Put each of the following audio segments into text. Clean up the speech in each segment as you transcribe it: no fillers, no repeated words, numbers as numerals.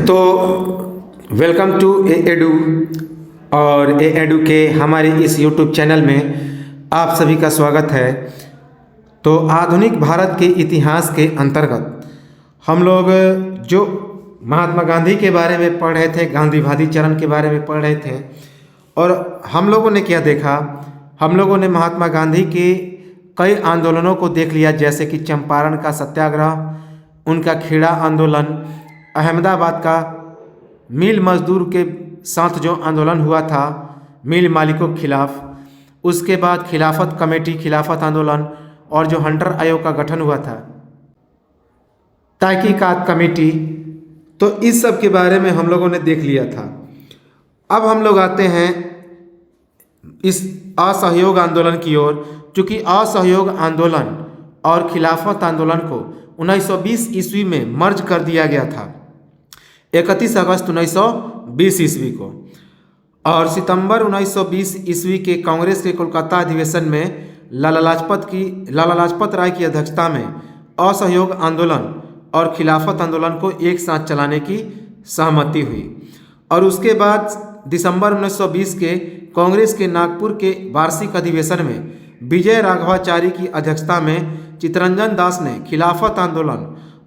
तो welcome to edu और edu के हमारे इस यूट्यूब चैनल में आप सभी का स्वागत है। तो आधुनिक भारत के इतिहास के अंतर्गत हम लोग जो महात्मा गांधी के बारे में पढ़ रहे थे, गांधीवादी चरण के बारे में पढ़ रहे थे, और हम लोगों ने क्या देखा, हम लोगों ने महात्मा गांधी के कई आंदोलनों को देख लिया, जैसे कि चंपारण का सत्याग्रह, उनका खेड़ा आंदोलन, अहमदाबाद का मिल मजदूर के साथ जो आंदोलन हुआ था मिल मालिकों के खिलाफ, उसके बाद खिलाफत कमेटी, खिलाफत आंदोलन और जो हंटर आयोग का गठन हुआ था, तहकीकात कमेटी, तो इस सब के बारे में हम लोगों ने देख लिया था। अब हम लोग आते हैं इस असहयोग आंदोलन की ओर। चूँकि असहयोग आंदोलन और खिलाफत आंदोलन को 1920 ईस्वी में मर्ज कर दिया गया था, 31 अगस्त 1920 ईस्वी को, और सितंबर 1920 ईस्वी के कांग्रेस के कोलकाता अधिवेशन में लाला लाजपत राय की अध्यक्षता में असहयोग आंदोलन और खिलाफत आंदोलन को एक साथ चलाने की सहमति हुई। और उसके बाद दिसंबर 1920 के कांग्रेस के नागपुर के वार्षिक अधिवेशन में विजय राघवाचारी की अध्यक्षता में चित्तरंजन दास ने खिलाफत आंदोलन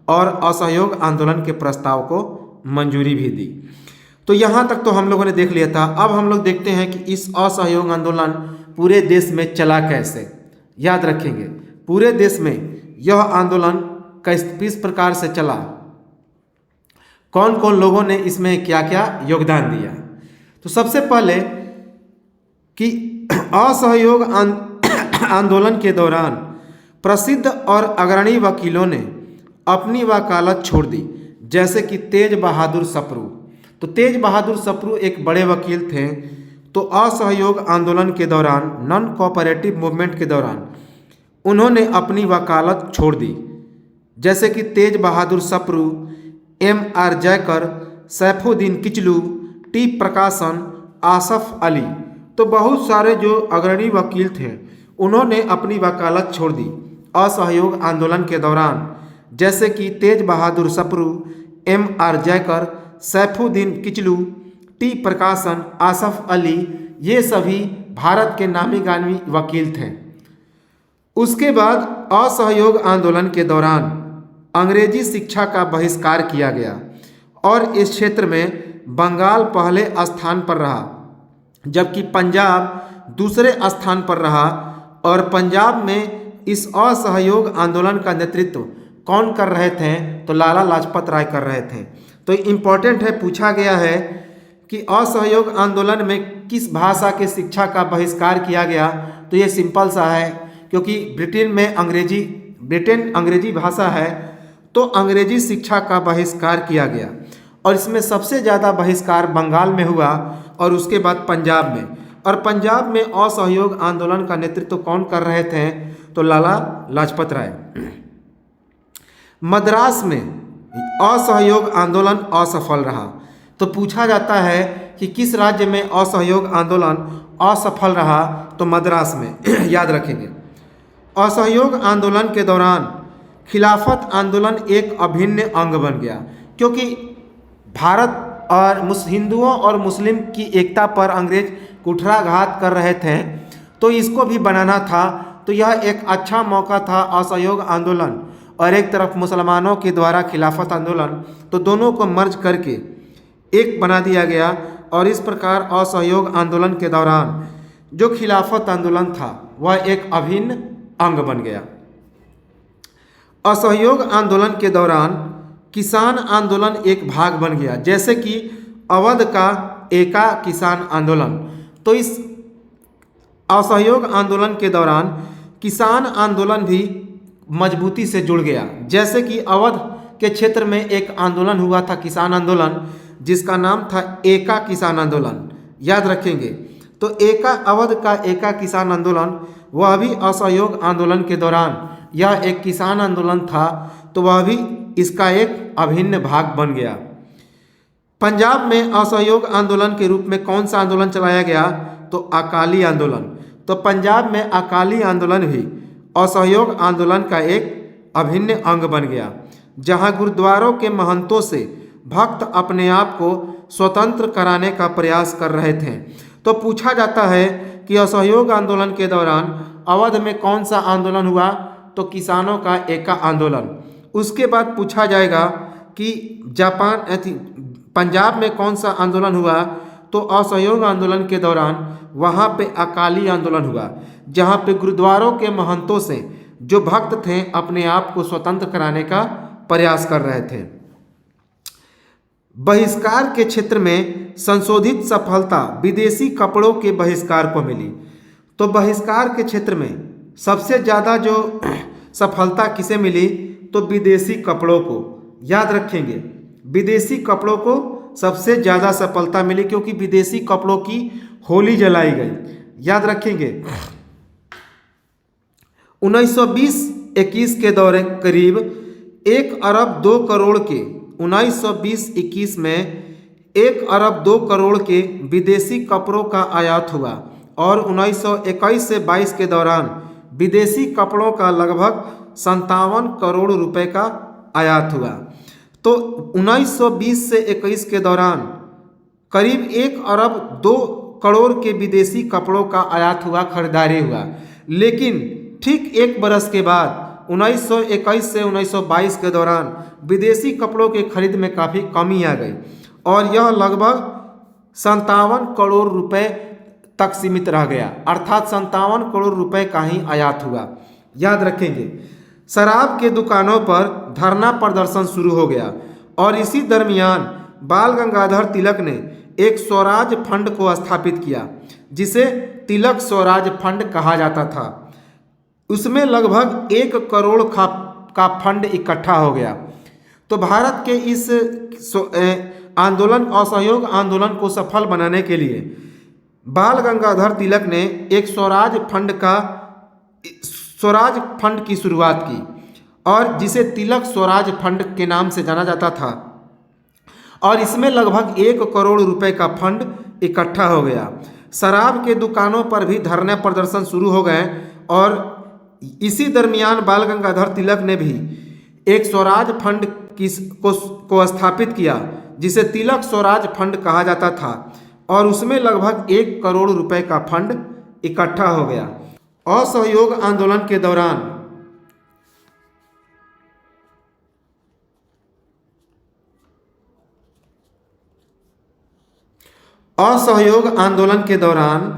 और असहयोग आंदोलन के प्रस्ताव को मंजूरी भी दी। तो यहाँ तक तो हम लोगों ने देख लिया था। अब हम लोग देखते हैं कि इस असहयोग आंदोलन पूरे देश में चला कैसे। याद रखेंगे, पूरे देश में यह आंदोलन किस प्रकार से चला, कौन कौन लोगों ने इसमें क्या क्या योगदान दिया। तो सबसे पहले कि असहयोग आंदोलन के दौरान प्रसिद्ध और अग्रणी वकीलों ने अपनी वकालत छोड़ दी, जैसे कि तेज बहादुर सप्रू। तो तेज बहादुर सप्रू एक बड़े वकील थे। तो असहयोग आंदोलन के दौरान, नॉन कोऑपरेटिव मूवमेंट के दौरान, उन्होंने अपनी वकालत छोड़ दी, जैसे कि तेज बहादुर सप्रू, M.R. जयकर, सैफुद्दीन किचलू, टी प्रकाशन, आसफ अली। तो बहुत सारे जो अग्रणी वकील थे उन्होंने अपनी वकालत छोड़ दी असहयोग आंदोलन के दौरान, जैसे कि तेज बहादुर सप्रू, M.R. जयकर, सैफुद्दीन किचलू, टी प्रकाशन, आसफ अली, ये सभी भारत के नामी गामी वकील थे। उसके बाद असहयोग आंदोलन के दौरान अंग्रेजी शिक्षा का बहिष्कार किया गया और इस क्षेत्र में बंगाल पहले स्थान पर रहा, जबकि पंजाब दूसरे स्थान पर रहा। और पंजाब में इस असहयोग आंदोलन का नेतृत्व कौन कर रहे थे? तो लाला लाजपत राय कर रहे थे। तो इम्पोर्टेंट है, पूछा गया है कि असहयोग आंदोलन में किस भाषा के शिक्षा का बहिष्कार किया गया। तो ये सिंपल सा है, क्योंकि ब्रिटेन अंग्रेजी भाषा है, तो अंग्रेजी शिक्षा का बहिष्कार किया गया। और इसमें सबसे ज़्यादा बहिष्कार बंगाल में हुआ और उसके बाद पंजाब में। और पंजाब में असहयोग आंदोलन का नेतृत्व कौन कर रहे थे? तो लाला लाजपत राय। मद्रास में असहयोग आंदोलन असफल रहा। तो पूछा जाता है कि किस राज्य में असहयोग आंदोलन असफल रहा? तो मद्रास में। याद रखेंगे, असहयोग आंदोलन के दौरान खिलाफत आंदोलन एक अभिन्न अंग बन गया, क्योंकि भारत और हिंदुओं और मुस्लिम की एकता पर अंग्रेज कुठाराघात कर रहे थे, तो इसको भी बनाना था। तो यह एक अच्छा मौका था असहयोग आंदोलन और एक तरफ मुसलमानों के द्वारा खिलाफत आंदोलन, तो दोनों को मर्ज करके एक बना दिया गया। और इस प्रकार असहयोग आंदोलन के दौरान जो खिलाफत आंदोलन था वह एक अभिन्न अंग बन गया। असहयोग आंदोलन के दौरान किसान आंदोलन एक भाग बन गया, जैसे कि अवध का एका किसान आंदोलन। तो इस असहयोग आंदोलन के दौरान किसान आंदोलन भी मजबूती से जुड़ गया, जैसे कि अवध के क्षेत्र में एक आंदोलन हुआ था, किसान आंदोलन, जिसका नाम था एका किसान आंदोलन। याद रखेंगे, तो अवध का एका किसान आंदोलन वह भी असहयोग आंदोलन के दौरान, यह एक किसान आंदोलन था, तो वह भी इसका एक अभिन्न भाग बन गया। पंजाब में असहयोग आंदोलन के रूप में कौन सा आंदोलन चलाया गया? तो अकाली आंदोलन। तो पंजाब में अकाली आंदोलन भी असहयोग आंदोलन का एक अभिन्न अंग बन गया, जहां गुरुद्वारों के महंतों से भक्त अपने आप को स्वतंत्र कराने का प्रयास कर रहे थे। तो पूछा जाता है कि असहयोग आंदोलन के दौरान अवध में कौन सा आंदोलन हुआ, तो किसानों का एका आंदोलन। उसके बाद पूछा जाएगा कि पंजाब में कौन सा आंदोलन हुआ, तो असहयोग आंदोलन के दौरान वहाँ पे अकाली आंदोलन हुआ, जहाँ पे गुरुद्वारों के महंतों से जो भक्त थे अपने आप को स्वतंत्र कराने का प्रयास कर रहे थे। बहिष्कार के क्षेत्र में संशोधित सफलता विदेशी कपड़ों के बहिष्कार को मिली। तो बहिष्कार के क्षेत्र में सबसे ज़्यादा जो सफलता किसे मिली, तो विदेशी कपड़ों को। याद रखेंगे, विदेशी कपड़ों को सबसे ज़्यादा सफलता मिली, क्योंकि विदेशी कपड़ों की होली जलाई गई। याद रखेंगे 1920-21 के दौरे करीब 1 अरब 2 करोड़ के 1920-21 में 1 अरब 2 करोड़ के विदेशी कपड़ों का आयात हुआ और 1921 से 22 के दौरान विदेशी कपड़ों का लगभग 57 करोड़ रुपए का आयात हुआ। तो 1920 से 21 के दौरान करीब 1 अरब 2 करोड़ के विदेशी कपड़ों का आयात हुआ, खरीदारी हुआ। लेकिन ठीक 1 बरस के बाद 1921 से 1922 के दौरान विदेशी कपड़ों के खरीद में काफ़ी कमी आ गई और यह लगभग 57 करोड़ रुपए तक सीमित रह गया, अर्थात 57 करोड़ रुपए का ही आयात हुआ। याद रखेंगे, शराब के दुकानों पर धरना प्रदर्शन शुरू हो गया और इसी दरमियान बाल गंगाधर तिलक ने एक स्वराज फंड को स्थापित किया, जिसे तिलक स्वराज फंड कहा जाता था। उसमें लगभग 1 करोड़ का फंड इकट्ठा हो गया। तो भारत के इस आंदोलन, असहयोग आंदोलन को सफल बनाने के लिए बाल गंगाधर तिलक ने एक स्वराज फंड की शुरुआत की और जिसे तिलक स्वराज फंड के नाम से जाना जाता था और इसमें लगभग 1 करोड़ रुपए का फंड इकट्ठा हो गया। शराब के दुकानों पर भी धरने प्रदर्शन शुरू हो गए और इसी दरमियान बाल गंगाधर तिलक ने भी एक स्वराज फंड को स्थापित किया, जिसे तिलक स्वराज फंड कहा जाता था और उसमें लगभग 1 करोड़ रुपए का फंड इकट्ठा हो गया। असहयोग आंदोलन के दौरान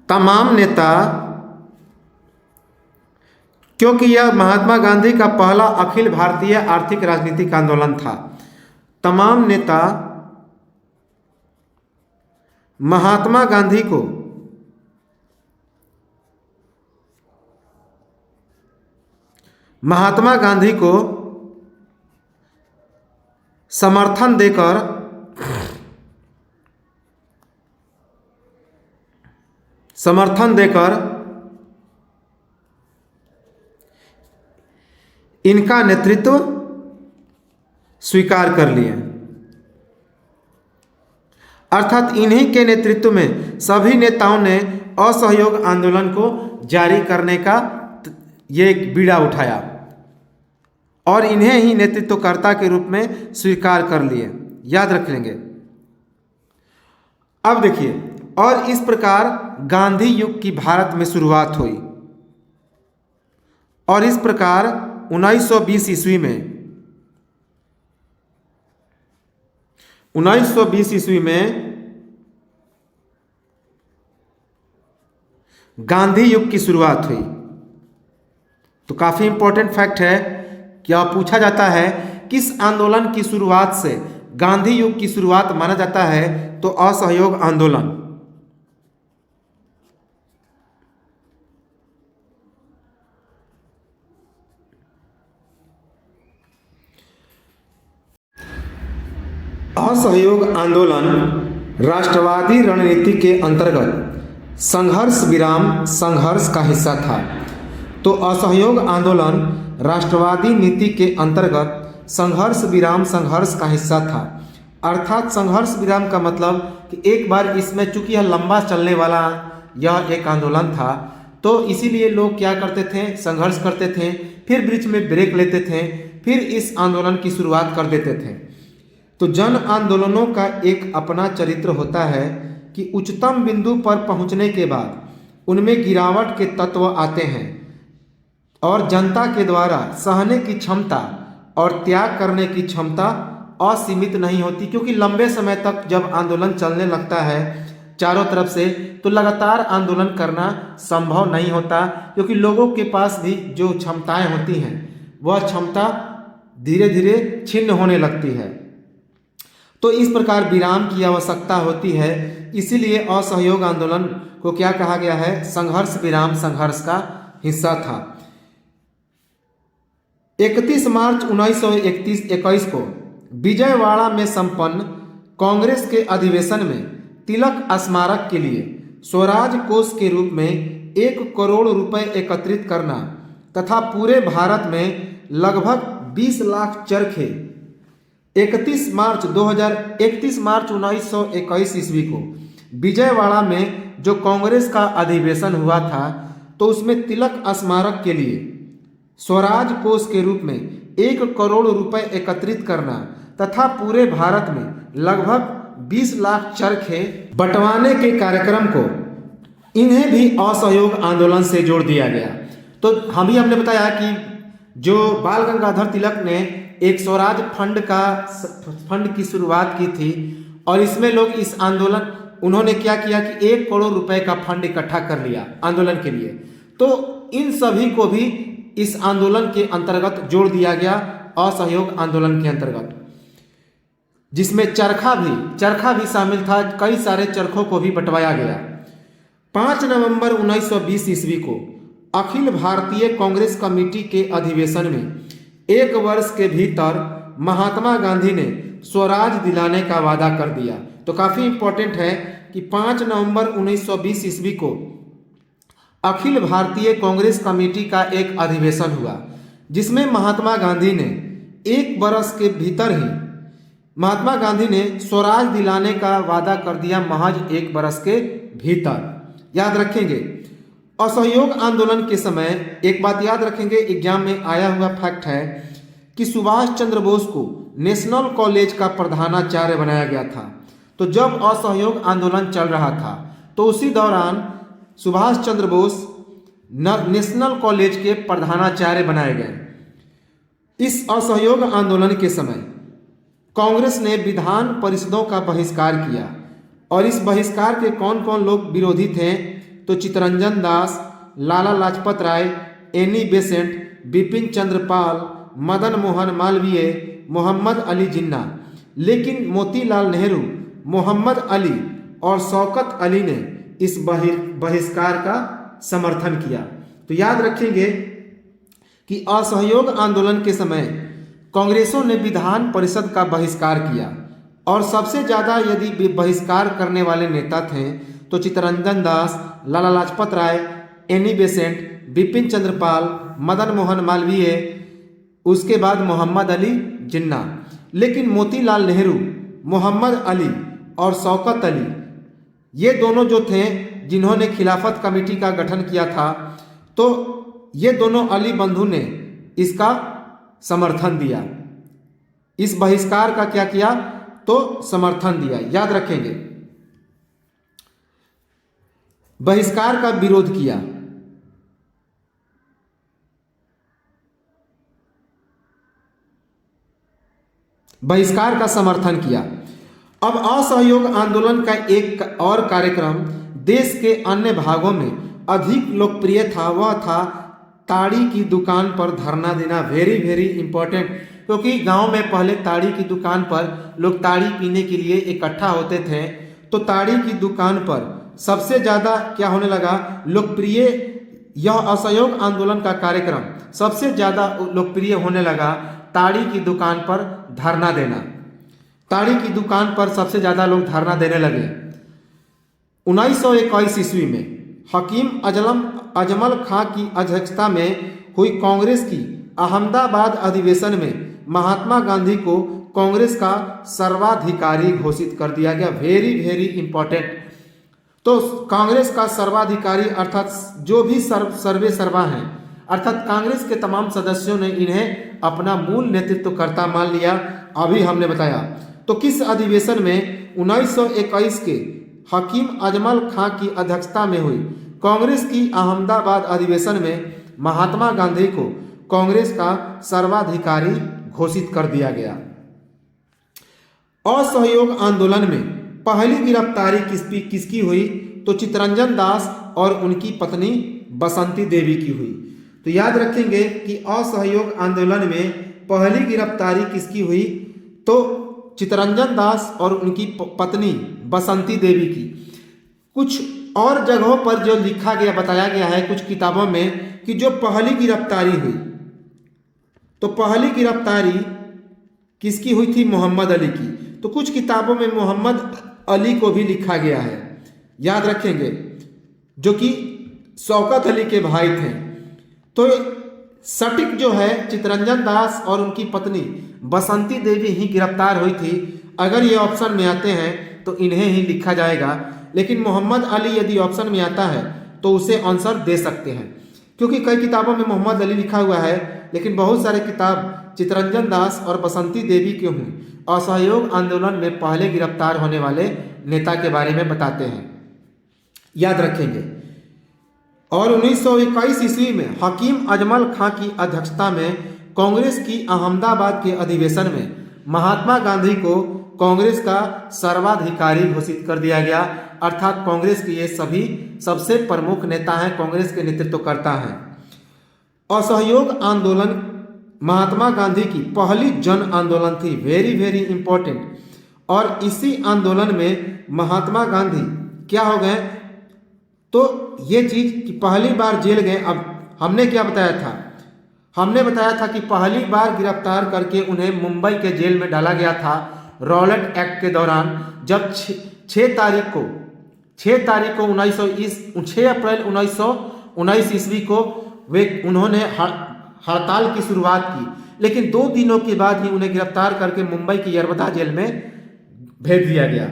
तमाम नेता, क्योंकि यह महात्मा गांधी का पहला अखिल भारतीय आर्थिक राजनीतिक आंदोलन था, तमाम नेता महात्मा गांधी को समर्थन देकर इनका नेतृत्व स्वीकार कर लिए। अर्थात इन्हीं के नेतृत्व में सभी नेताओं ने असहयोग आंदोलन को जारी करने का ये बीड़ा उठाया और इन्हें ही नेतृत्वकर्ता के रूप में स्वीकार कर लिए। याद रख लेंगे। अब देखिए, और इस प्रकार गांधी युग की भारत में शुरुआत हुई और इस प्रकार 1920 ईस्वी में गांधी युग की शुरुआत हुई। तो काफ़ी इंपॉर्टेंट फैक्ट है कि अब पूछा जाता है किस आंदोलन की शुरुआत से गांधी युग की शुरुआत माना जाता है, तो असहयोग आंदोलन। असहयोग आंदोलन राष्ट्रवादी रणनीति के अंतर्गत संघर्ष विराम संघर्ष का हिस्सा था। तो असहयोग आंदोलन राष्ट्रवादी नीति के अंतर्गत संघर्ष विराम संघर्ष का हिस्सा था। अर्थात संघर्ष विराम का मतलब कि एक बार इसमें चूंकि यह लंबा चलने वाला यह एक आंदोलन था। तो इसीलिए लोग क्या करते थे, संघर्ष करते थे, फिर बीच में ब्रेक लेते थे, फिर इस आंदोलन की शुरुआत कर देते थे। तो जन आंदोलनों का एक अपना चरित्र होता है कि उच्चतम बिंदु पर पहुंचने के बाद उनमें गिरावट के तत्व आते हैं और जनता के द्वारा सहने की क्षमता और त्याग करने की क्षमता असीमित नहीं होती, क्योंकि लंबे समय तक जब आंदोलन चलने लगता है चारों तरफ से, तो लगातार आंदोलन करना संभव नहीं होता, क्योंकि लोगों के पास भी जो क्षमताएं होती हैं वह क्षमता धीरे धीरे छिन्न होने लगती है। तो इस प्रकार विराम की आवश्यकता होती है। इसीलिए असहयोग आंदोलन को क्या कहा गया है, संघर्ष विराम संघर्ष का हिस्सा था। 31 मार्च 1921 को विजयवाड़ा में संपन्न कांग्रेस के अधिवेशन में तिलक स्मारक के लिए स्वराज कोष के रूप में 1 करोड़ रुपए एकत्रित करना तथा पूरे भारत में लगभग 20 लाख चरखे 31 मार्च 1921 ईस्वी को विजयवाड़ा में जो कांग्रेस का अधिवेशन हुआ था, तो उसमें तिलक स्मारक के लिए स्वराज कोष के रूप में 1 करोड़ रुपए एकत्रित करना तथा पूरे भारत में लगभग 20 लाख चरखे बंटवाने के कार्यक्रम को इन्हें भी असहयोग आंदोलन से जोड़ दिया गया। तो हम ही हमने बताया कि जो बाल गंगाधर तिलक ने एक स्वराज फंड की शुरुआत की थी और इसमें लोग इस आंदोलन उन्होंने क्या किया कि 1 करोड़ रुपए का फंड इकट्ठा कर लिया आंदोलन के लिए। तो इन सभी को भी इस आंदोलन के अंतर्गत जोड़ दिया गया, असहयोग आंदोलन के अंतर्गत, जिसमें चरखा भी शामिल था। कई सारे चरखों को भी बंटवाया गया। 5 नवंबर 1920 ईस्वी को अखिल भारतीय कांग्रेस कमेटी के अधिवेशन में 1 वर्ष के भीतर महात्मा गांधी ने स्वराज दिलाने का वादा कर दिया। तो काफी इंपॉर्टेंट है कि 5 नवंबर 1920 ईस्वी को अखिल भारतीय कांग्रेस कमेटी का एक अधिवेशन हुआ, जिसमें महात्मा गांधी ने 1 वर्ष के भीतर ही महात्मा गांधी ने स्वराज दिलाने का वादा कर दिया, महज 1 वर्ष के भीतर। याद रखेंगे, असहयोग आंदोलन के समय एक बात याद रखेंगे, एग्जाम में आया हुआ फैक्ट है कि सुभाष चंद्र बोस को नेशनल कॉलेज का प्रधानाचार्य बनाया गया था। तो जब असहयोग आंदोलन चल रहा था तो उसी दौरान सुभाष चंद्र बोस नेशनल कॉलेज के प्रधानाचार्य बनाए गए। इस असहयोग आंदोलन के समय कांग्रेस ने विधान परिषदों का बहिष्कार किया और इस बहिष्कार के कौन कौन लोग विरोधी थे, तो चित्तरंजन दास, लाला लाजपत राय, एनी बेसेंट, बिपिन चंद्र पाल, मदन मोहन मालवीय, मोहम्मद अली जिन्ना। लेकिन मोतीलाल नेहरू, मोहम्मद अली और शौकत अली ने इस बहिष्कार का समर्थन किया। तो याद रखेंगे कि असहयोग आंदोलन के समय कांग्रेसों ने विधान परिषद का बहिष्कार किया और सबसे ज़्यादा यदि बहिष्कार करने वाले नेता थे तो चित्तरंजन दास, लाला लाजपत राय, एनी बेसेंट, बिपिन चंद्र पाल, मदन मोहन मालवीय, उसके बाद मोहम्मद अली जिन्ना। लेकिन मोतीलाल नेहरू, मोहम्मद अली और शौकत अली, ये दोनों जो थे जिन्होंने खिलाफत कमेटी का गठन किया था, तो ये दोनों अली बंधु ने इसका समर्थन दिया। इस बहिष्कार का क्या किया, तो समर्थन दिया। याद रखेंगे, बहिष्कार का विरोध किया। बहिष्कार का समर्थन किया। अब असहयोग आंदोलन का एक और कार्यक्रम देश के अन्य भागों में अधिक लोकप्रिय था, वह था ताड़ी की दुकान पर धरना देना। वेरी इंपॉर्टेंट, क्योंकि गांव में पहले ताड़ी की दुकान पर लोग ताड़ी पीने के लिए इकट्ठा होते थे। तो ताड़ी की दुकान पर सबसे ज़्यादा क्या होने लगा, लोकप्रिय, यह असहयोग आंदोलन का कार्यक्रम सबसे ज़्यादा लोकप्रिय होने लगा, ताड़ी की दुकान पर धरना देना। ताड़ी की दुकान पर सबसे ज़्यादा लोग धरना देने लगे। 1921 ईस्वी में हकीम अजमल खां की अध्यक्षता में हुई कांग्रेस की अहमदाबाद अधिवेशन में महात्मा गांधी को कांग्रेस का सर्वाधिकारी घोषित कर दिया गया। Very important. तो कांग्रेस का सर्वाधिकारी अर्थात जो भी सर्वे सर्वा हैं, अर्थात कांग्रेस के तमाम सदस्यों ने इन्हें अपना मूल नेतृत्वकर्ता मान लिया। अभी हमने बताया। तो किस अधिवेशन में 1921 के हकीम अजमल खां की अध्यक्षता में हुई कांग्रेस की अहमदाबाद अधिवेशन में महात्मा गांधी को कांग्रेस का सर्वाधिकारी घोषित कर दिया गया। असहयोग आंदोलन में पहली गिरफ्तारी किसकी हुई? तो चित्तरंजन दास और उनकी पत्नी बसंती देवी की हुई। तो याद रखेंगे कि असहयोग आंदोलन में पहली गिरफ्तारी किसकी हुई? तो चित्तरंजन दास और उनकी पत्नी बसंती देवी की। कुछ और जगहों पर जो लिखा गया, बताया गया है कुछ किताबों में कि जो पहली गिरफ्तारी हुई, तो पहली गिरफ्तारी किसकी हुई थी? मोहम्मद अली की। तो कुछ किताबों में मोहम्मद अली को भी लिखा गया है, याद रखेंगे, जो कि शौकत अली के भाई थे। तो सटीक जो है चित्तरंजन दास और उनकी पत्नी बसंती देवी ही गिरफ्तार हुई थी। अगर ये ऑप्शन में आते हैं तो इन्हें ही लिखा जाएगा, लेकिन मोहम्मद अली यदि ऑप्शन में आता है तो उसे आंसर दे सकते हैं, क्योंकि कई किताबों में मोहम्मद अली लिखा हुआ है, लेकिन बहुत सारे किताब चित्तरंजन दास और बसंती देवी के हुई असहयोग आंदोलन में पहले गिरफ्तार होने वाले नेता के बारे में बताते हैं, याद रखेंगे। और 1921 ईस्वी में हकीम अजमल खां की अध्यक्षता में कांग्रेस की अहमदाबाद के अधिवेशन में महात्मा गांधी को कांग्रेस का सर्वाधिकारी घोषित कर दिया गया। अर्थात कांग्रेस के ये सभी सबसे प्रमुख नेता हैं, कांग्रेस के नेतृत्वकर्ता हैं। असहयोग आंदोलन महात्मा गांधी की पहली जन आंदोलन थी, वेरी वेरी इंपॉर्टेंट। और इसी आंदोलन में महात्मा गांधी क्या हो गए? तो ये चीज कि पहली बार जेल गए। अब हमने क्या बताया था? हमने बताया था कि पहली बार गिरफ्तार करके उन्हें मुंबई के जेल में डाला गया था रॉलेट एक्ट के दौरान, जब 6 तारीख को 6 अप्रैल 1919 ईस्वी को उन्होंने हड़ताल की शुरुआत की, लेकिन 2 दिनों के बाद ही उन्हें गिरफ्तार करके मुंबई की यरवदा जेल में भेज दिया गया।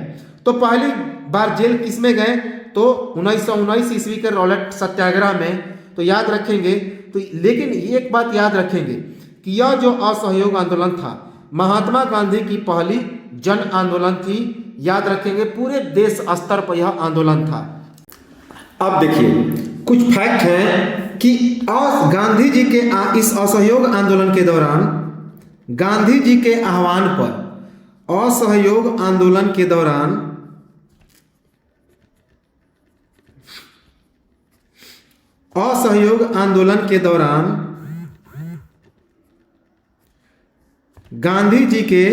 तो पहली बार जेल किस में गए? तो 1919 ईस्वी के रॉलेट सत्याग्रह में। तो याद रखेंगे। तो लेकिन एक बात याद रखेंगे कि यह जो असहयोग आंदोलन था महात्मा गांधी की पहली जन आंदोलन थी, याद रखेंगे, पूरे देश स्तर पर यह आंदोलन था। अब देखिए कुछ फैक्ट हैं कि गांधी जी के इस असहयोग आंदोलन के दौरान, गांधी जी के आह्वान पर असहयोग आंदोलन के दौरान गांधी जी के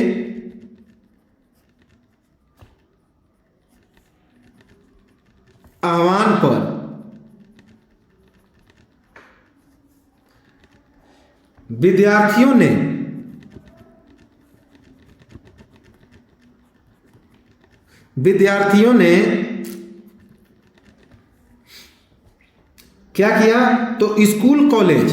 आह्वान पर विद्यार्थियों ने क्या किया? तो स्कूल कॉलेज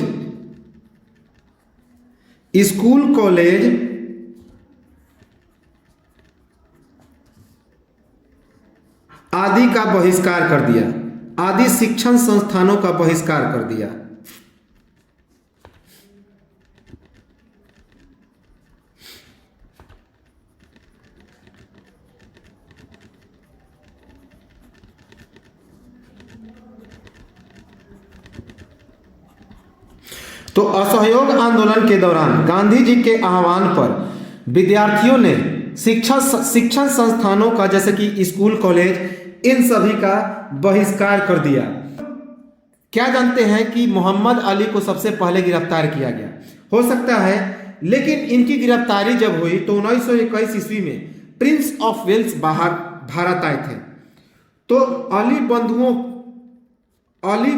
आदि का बहिष्कार कर दिया, आदि शिक्षण संस्थानों का बहिष्कार कर दिया। तो असहयोग आंदोलन के दौरान गांधी जी के आह्वान पर विद्यार्थियों ने शिक्षण संस्थानों का, जैसे कि स्कूल कॉलेज, इन सभी का बहिष्कार कर दिया। क्या जानते हैं कि मोहम्मद अली को सबसे पहले गिरफ्तार किया गया? हो सकता है, लेकिन इनकी गिरफ्तारी जब हुई तो 1921 ईस्वी में प्रिंस ऑफ वेल्स भारत आए थे। तो अली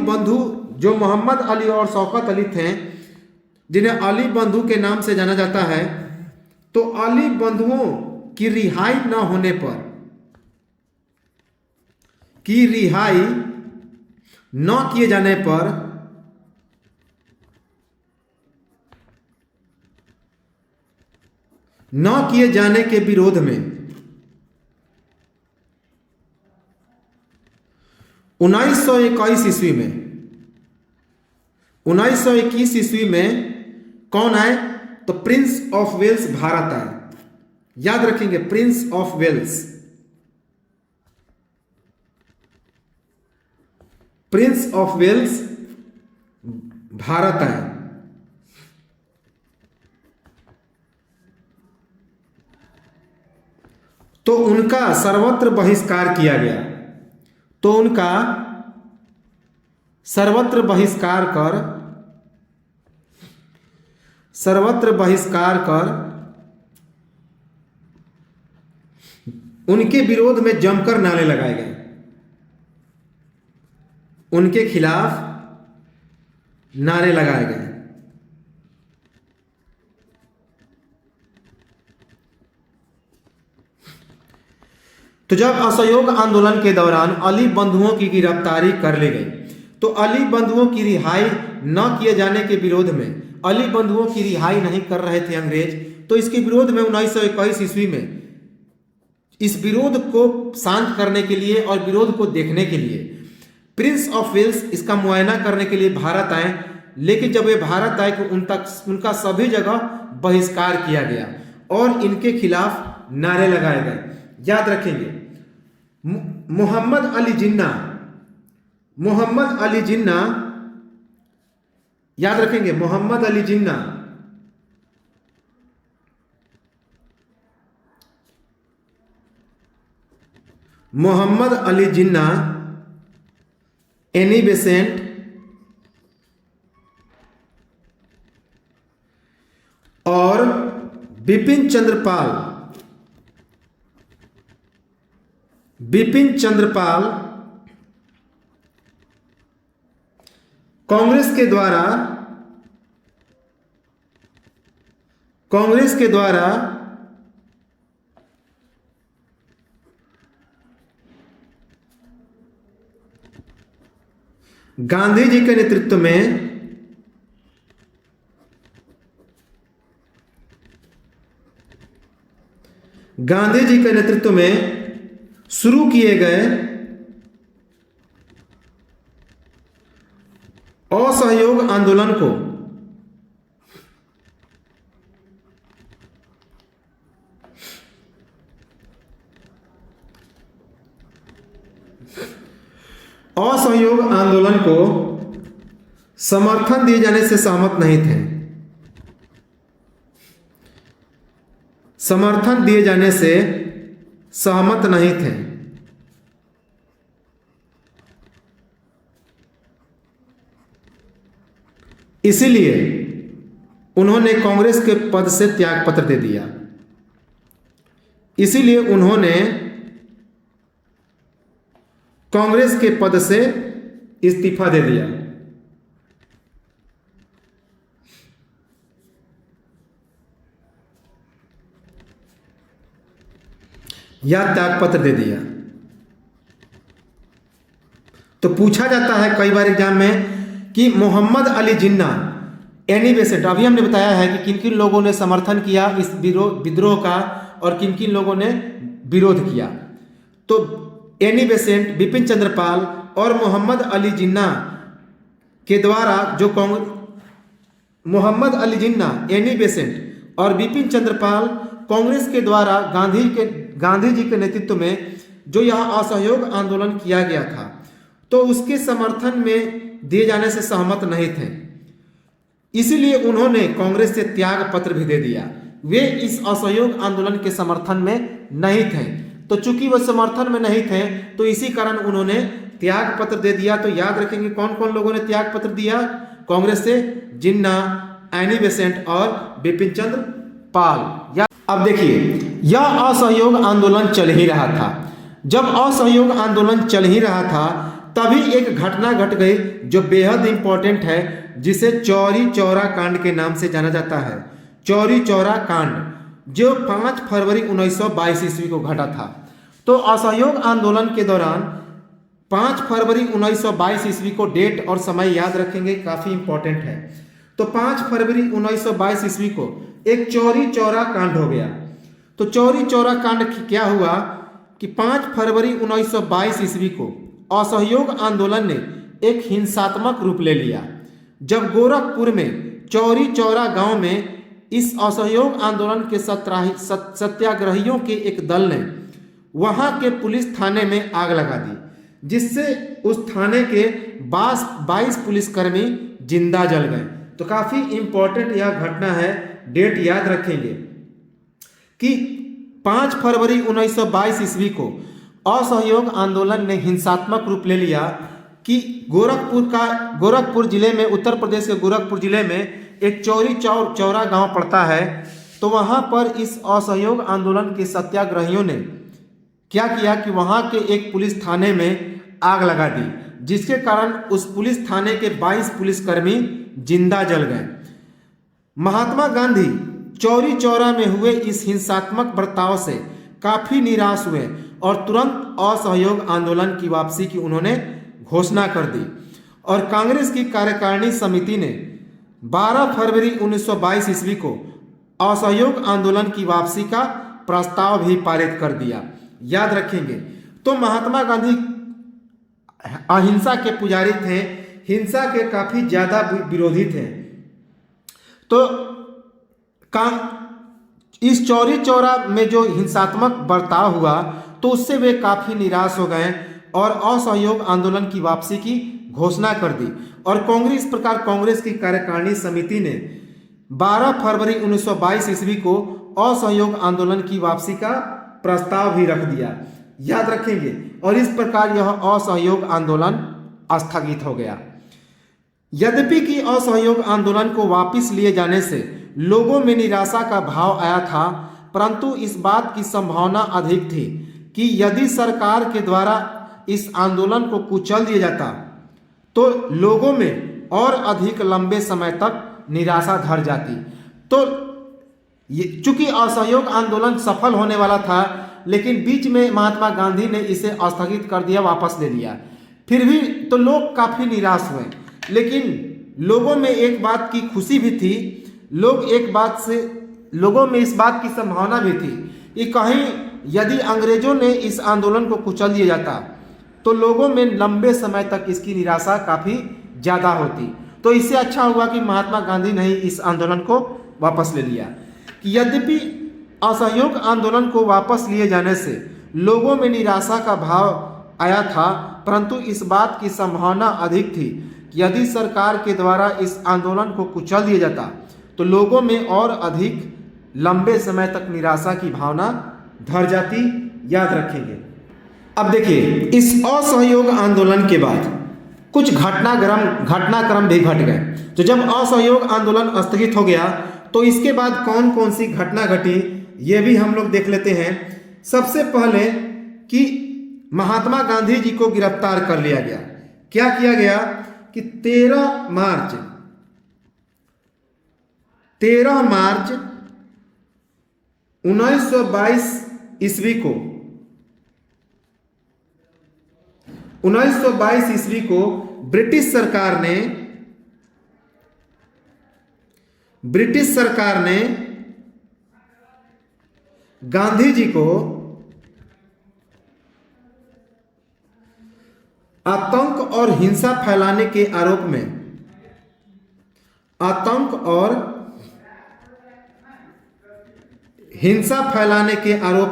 बंधु जो मोहम्मद अली और शौकत अली थे, जिन्हें अली बंधु के नाम से जाना जाता है, तो अली बंधुओं की रिहाई न होने पर, की रिहाई न किए जाने पर न किए जाने के विरोध में 1921 ईस्वी में, 1921 ईस्वी में कौन आए? तो प्रिंस ऑफ वेल्स भारत आए। याद रखेंगे, prince of Wales, prince of Wales Bharat आए। तो उनका सर्वत्र बहिष्कार किया गया। तो उनका सर्वत्र बहिष्कार कर उनके विरोध में जमकर नारे लगाए गए, उनके खिलाफ नारे लगाए गए। तो जब असहयोग आंदोलन के दौरान अली बंधुओं की गिरफ्तारी कर ली गई, तो अली बंधुओं की रिहाई न किए जाने के विरोध में, अली बंधुओं की रिहाई नहीं कर रहे थे अंग्रेज, तो इसके विरोध में 1921 ईस्वी में इस विरोध को शांत करने के लिए और विरोध को देखने के लिए प्रिंस ऑफ वेल्स इसका मुआयना करने के लिए भारत आए। लेकिन जब वे भारत आए तो उनका सभी जगह बहिष्कार किया गया और इनके खिलाफ नारे लगाए गए। याद रखेंगे, मोहम्मद अली जिन्ना, याद रखेंगे, मोहम्मद अली जिन्ना एनी बेसेंट और बिपिन चंद्रपाल कांग्रेस के द्वारा गांधी जी के नेतृत्व में शुरू किए गए असहयोग आंदोलन को समर्थन दिए जाने से सहमत नहीं थे। समर्थन दिए जाने से सहमत नहीं थे। इसीलिए उन्होंने कांग्रेस के पद से त्यागपत्र दे दिया। इसीलिए उन्होंने कांग्रेस के पद से इस्तीफा दे दिया या त्यागपत्र दे दिया। तो पूछा जाता है कई बार एग्जाम में कि मोहम्मद अली जिन्ना एनी बेसेंट, अभी हमने बताया है कि किन किन लोगों ने समर्थन किया इस विद्रोह का और किन किन लोगों ने विरोध किया। तो एनी बेसेंट, बिपिन चंद्रपाल और मोहम्मद अली जिन्ना के द्वारा जो मोहम्मद अली जिन्ना, एनी बेसेंट और बिपिन चंद्रपाल कांग्रेस के द्वारा गांधी जी के नेतृत्व में जो यह असहयोग आंदोलन किया गया था, तो उसके समर्थन में दिए जाने से सहमत नहीं थे। इसीलिए उन्होंने कांग्रेस से त्याग पत्र भी दे दिया। वे इस असहयोग आंदोलन के समर्थन में नहीं थे। तो चूंकि वह समर्थन में नहीं थे तो इसी कारण उन्होंने त्याग पत्र दे दिया। तो याद रखेंगे कौन कौन लोगों ने त्याग पत्र दिया कांग्रेस से? जिन्ना, एनी बेसेंट और बिपिन चंद्र पाल। अब देखिए, यह असहयोग आंदोलन चल ही रहा था। जब असहयोग आंदोलन चल ही रहा था तभी एक घटना घट गई जो बेहद इंपॉर्टेंट है, जिसे चौरी चौरा कांड के नाम से जाना जाता है। चौरी चौरा कांड जो 5 फरवरी 1922 ईस्वी को घटा था। तो असहयोग आंदोलन के दौरान 5 फरवरी 1922 ईस्वी को डेट और समय याद रखेंगे, काफी इंपॉर्टेंट है। तो 5 फरवरी 1922 ईस्वी को एक चौरी चौरा कांड हो गया। तो चौरी चौरा कांड क्या हुआ कि 5 फरवरी 1922 ईस्वी को असहयोग आंदोलन ने एक हिंसात्मक रूप ले लिया। जब गोरखपुर में चौरी चौरा गांव में इस असहयोग आंदोलन के सत्याग्रहियों के एक दल ने वहां के पुलिस थाने में आग लगा दी, जिससे उस थाने के 22 पुलिसकर्मी जिंदा जल गए। तो काफी इंपॉर्टेंट यह घटना है, डेट याद रखेंगे कि 5 फरवरी 1922 ईस्वी को असहयोग आंदोलन ने हिंसात्मक रूप ले लिया कि गोरखपुर जिले में, उत्तर प्रदेश के गोरखपुर जिले में एक चौरी चौरा गांव पड़ता है। तो वहां पर इस असहयोग आंदोलन के सत्याग्रहियों ने क्या किया कि वहां के एक पुलिस थाने में आग लगा दी, जिसके कारण उस पुलिस थाने के 22 पुलिसकर्मी जिंदा जल गए। महात्मा गांधी चौरी चौरा में हुए इस हिंसात्मक बर्ताव से काफी निराश हुए और तुरंत असहयोग आंदोलन की वापसी की उन्होंने घोषणा कर दी और कांग्रेस की कार्यकारिणी समिति ने 12 फरवरी 1922 ईस्वी को असहयोग आंदोलन की वापसी का प्रस्ताव भी पारित कर दिया। याद रखेंगे। तो महात्मा गांधी अहिंसा के पुजारी थे, हिंसा के काफी ज्यादा विरोधी थे। तो इस चौरी चौरा में जो हिंसात्मक बर्ताव हुआ तो उससे वे काफी निराश हो गए और असहयोग आंदोलन की वापसी की घोषणा कर दी और इस प्रकार कांग्रेस की कार्यकारिणी समिति ने 12 फरवरी 1922 ईस्वी को असहयोग आंदोलन की वापसी का प्रस्ताव भी रख दिया। याद रखेंगे। और इस प्रकार यह असहयोग आंदोलन स्थगित हो गया। यद्यपि कि असहयोग आंदोलन को वापस लिए जाने से लोगों में निराशा का भाव आया था, परंतु इस बात की संभावना अधिक थी कि यदि सरकार के द्वारा इस आंदोलन को कुचल दिया जाता तो लोगों में और अधिक लंबे समय तक निराशा धर जाती। तो चूंकि असहयोग आंदोलन सफल होने वाला था, लेकिन बीच में महात्मा गांधी ने इसे स्थगित कर दिया, वापस ले लिया। फिर भी तो लोग काफी निराश हुए, लेकिन लोगों में एक बात की खुशी भी थी, लोगों में इस बात की संभावना भी थी कि कहीं यदि अंग्रेजों ने इस आंदोलन को कुचल दिया जाता तो लोगों में लंबे समय तक इसकी निराशा काफी ज्यादा होती। तो इससे अच्छा हुआ कि महात्मा गांधी ने इस आंदोलन को वापस ले लिया। यद्यपि असहयोग आंदोलन को वापस लिए जाने से लोगों में निराशा का भाव आया था, परंतु इस बात की संभावना अधिक थी कि यदि सरकार के द्वारा इस आंदोलन को कुचल दिया जाता तो लोगों में और अधिक लंबे समय तक निराशा की भावना धर जाती। याद रखेंगे। अब देखिए, इस असहयोग आंदोलन के बाद कुछ घटनाक्रम भी घट गए। तो जब असहयोग आंदोलन स्थगित हो गया तो इसके बाद कौन कौन सी घटना घटी ये भी हम लोग देख लेते हैं। सबसे पहले कि महात्मा गांधी जी को गिरफ्तार कर लिया गया। क्या किया गया कि 13 मार्च 1922 ईस्वी को 1922 ईस्वी को ब्रिटिश सरकार ने गांधी जी को आतंक और हिंसा फैलाने के आरोप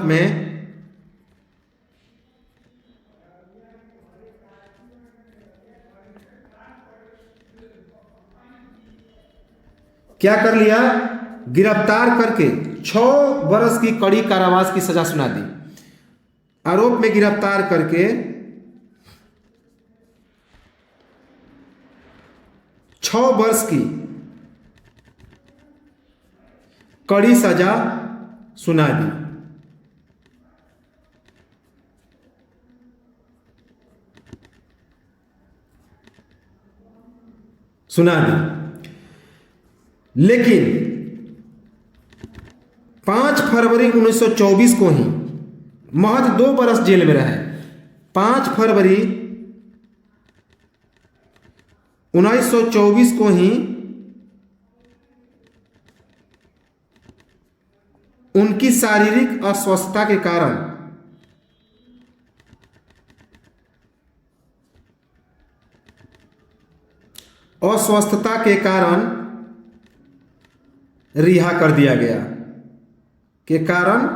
में क्या कर लिया, गिरफ्तार करके 6 वर्ष की कड़ी कारावास की सजा सुना दी। आरोप में गिरफ्तार करके 6 वर्ष की कड़ी सजा सुना दी। लेकिन 5 फरवरी 1924 को ही महज 2 बरस जेल में रहे। 5 फरवरी 1924 को ही उनकी शारीरिक अस्वस्थता के कारण अस्वस्थता के कारण रिहा कर दिया गया, के कारण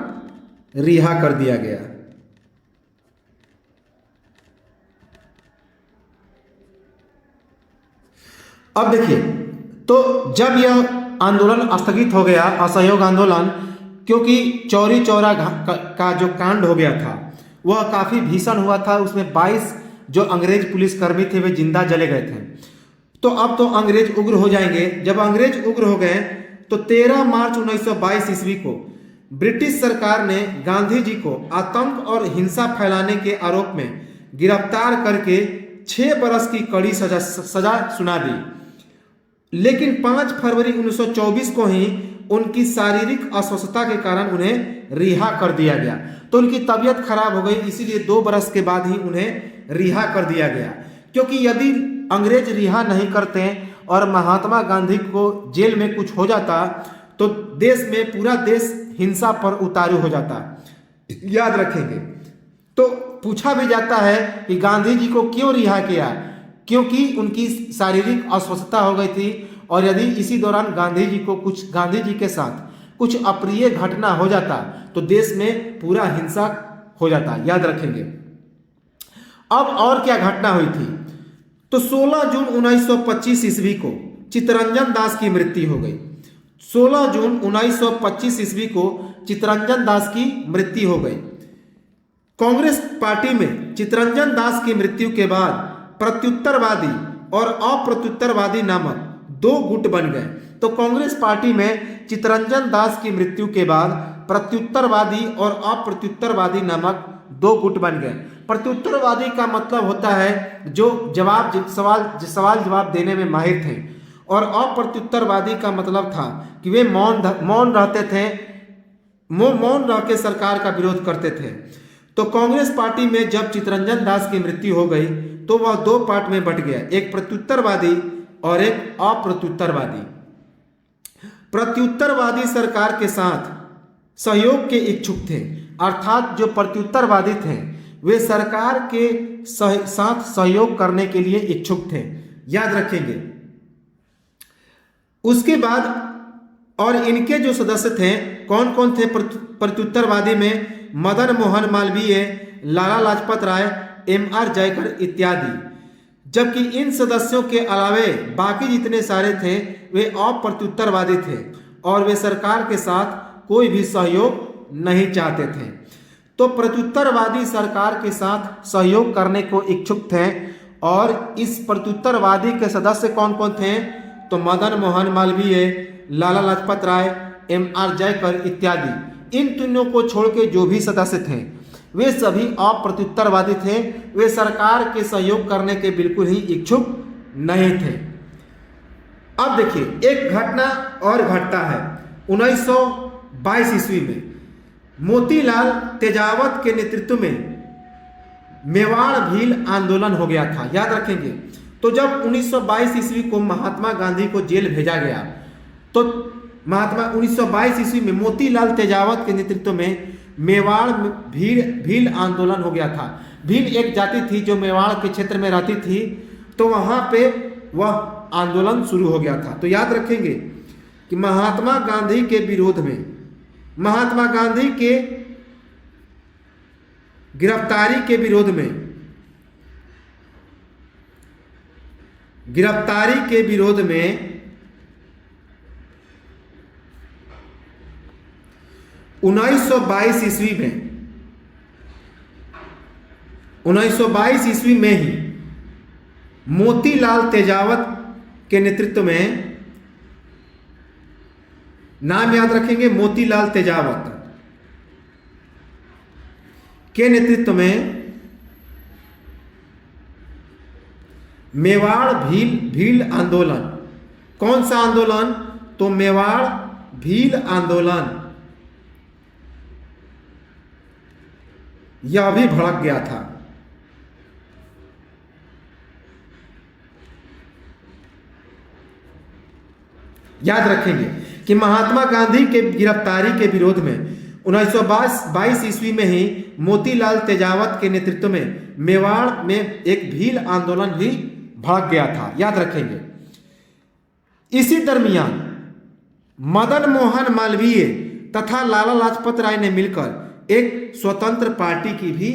रिहा कर दिया गया। अब देखिए, तो जब यह आंदोलन स्थगित हो गया, असहयोग आंदोलन, क्योंकि चौरी चौरा का जो कांड हो गया था वह काफ़ी भीषण हुआ था। उसमें 22 जो अंग्रेज पुलिसकर्मी थे वे जिंदा जले गए थे। तो अब तो अंग्रेज उग्र हो जाएंगे। जब अंग्रेज उग्र हो गए तो 13 मार्च 1922 ईस्वी को ब्रिटिश सरकार ने गांधी जी को आतंक और हिंसा फैलाने के आरोप में गिरफ्तार करके 6 बरस की कड़ी सजा सुना दी। लेकिन 5 फरवरी 1924 को ही उनकी शारीरिक अस्वस्थता के कारण उन्हें रिहा कर दिया गया। तो उनकी तबीयत खराब हो गई, इसीलिए 2 बरस के बाद ही उन्हें रिहा कर दिया गया। क्योंकि यदि अंग्रेज रिहा नहीं करते और महात्मा गांधी को जेल में कुछ हो जाता तो देश में पूरा देश हिंसा पर उतारू हो जाता, याद रखेंगे। तो पूछा भी जाता है कि गांधी जी को क्यों रिहा किया, क्योंकि उनकी शारीरिक अस्वस्थता हो गई थी और यदि इसी दौरान गांधी जी के साथ कुछ अप्रिय घटना हो जाता तो देश में पूरा हिंसा हो जाता, याद रखेंगे। अब और क्या घटना हुई थी, तो 16 जून 1925 ईस्वी को चित्तरंजन दास की मृत्यु हो गई। 16 जून 1925 ईस्वी को चित्तरंजन दास की मृत्यु हो गई। कांग्रेस पार्टी में चित्तरंजन दास की मृत्यु के बाद प्रत्युत्तरवादी और अप्रत्युत्तरवादी नामक 2 गुट बन गए। तो कांग्रेस पार्टी में चित्तरंजन दास की मृत्यु के बाद प्रत्युत्तरवादी और अप्रत्युत्तरवादी नामक 2 गुट बन गए। प्रत्युत्तरवादी का मतलब होता है जो सवाल जवाब देने में माहिर थे, और अप्रत्युत्तरवादी का मतलब था कि वे मौन रहते थे, मौन रह के सरकार का विरोध करते थे। तो कांग्रेस पार्टी में जब चित्तरंजन दास की मृत्यु हो गई तो वह 2 पार्ट में बट गया, एक प्रत्युत्तरवादी और एक अप्रत्युत्तरवादी। प्रत्युत्तरवादी सरकार के साथ सहयोग के इच्छुक थे, अर्थात जो प्रत्युत्तरवादी थे वे सरकार के साथ सहयोग करने के लिए इच्छुक थे, याद रखेंगे। उसके बाद और इनके जो सदस्य थे कौन कौन थे प्रत्युत्तरवादी में, मदन मोहन मालवीय, लाला लाजपत राय, M.R. जयकर इत्यादि। जबकि इन सदस्यों के अलावे बाकी जितने सारे थे वे अप्रत्युत्तरवादी थे और वे सरकार के साथ कोई भी सहयोग नहीं चाहते थे। तो प्रत्युत्तरवादी सरकार के साथ सहयोग करने को इच्छुक थे, और इस प्रत्युत्तरवादी के सदस्य कौन कौन थे, तो मदन मोहन मालवीय, लाला लाजपत राय, M.R. जयकर इत्यादि। इन तीनों को छोड़ के जो भी सदस्य थे वे सभी अप्रत्युत्तरवादी थे, वे सरकार के सहयोग करने के बिल्कुल ही इच्छुक नहीं थे। अब देखिए, एक घटना और घटता है 1922 ईस्वी में। मोतीलाल तेजावत के नेतृत्व में मेवाड़ भील आंदोलन हो गया था, याद रखेंगे। तो जब 1922 ईस्वी को महात्मा गांधी को जेल भेजा गया तो 1922 ईस्वी में मोतीलाल तेजावत के नेतृत्व में मेवाड़ भील आंदोलन हो गया था। भील एक जाति थी जो मेवाड़ के क्षेत्र में रहती थी, तो वहाँ पे वह आंदोलन शुरू हो गया था। तो याद रखेंगे कि महात्मा गांधी के विरोध में, महात्मा गांधी के गिरफ्तारी के विरोध में, 1922 ईस्वी में ही मोतीलाल तेजावत के नेतृत्व में, नाम याद रखेंगे, मोतीलाल तेजावत के नेतृत्व में मेवाड़ भील आंदोलन। कौन सा आंदोलन, तो मेवाड़ भील आंदोलन, यह भी भड़क गया था। याद रखेंगे कि महात्मा गांधी के गिरफ्तारी के विरोध में 1922 ईस्वी में ही मोतीलाल तेजावत के नेतृत्व में मेवाड़ में एक भील आंदोलन भी भड़क गया था, याद रखेंगे। इसी दरमियान मदन मोहन मालवीय तथा लाला लाजपत राय ने मिलकर एक स्वतंत्र पार्टी की भी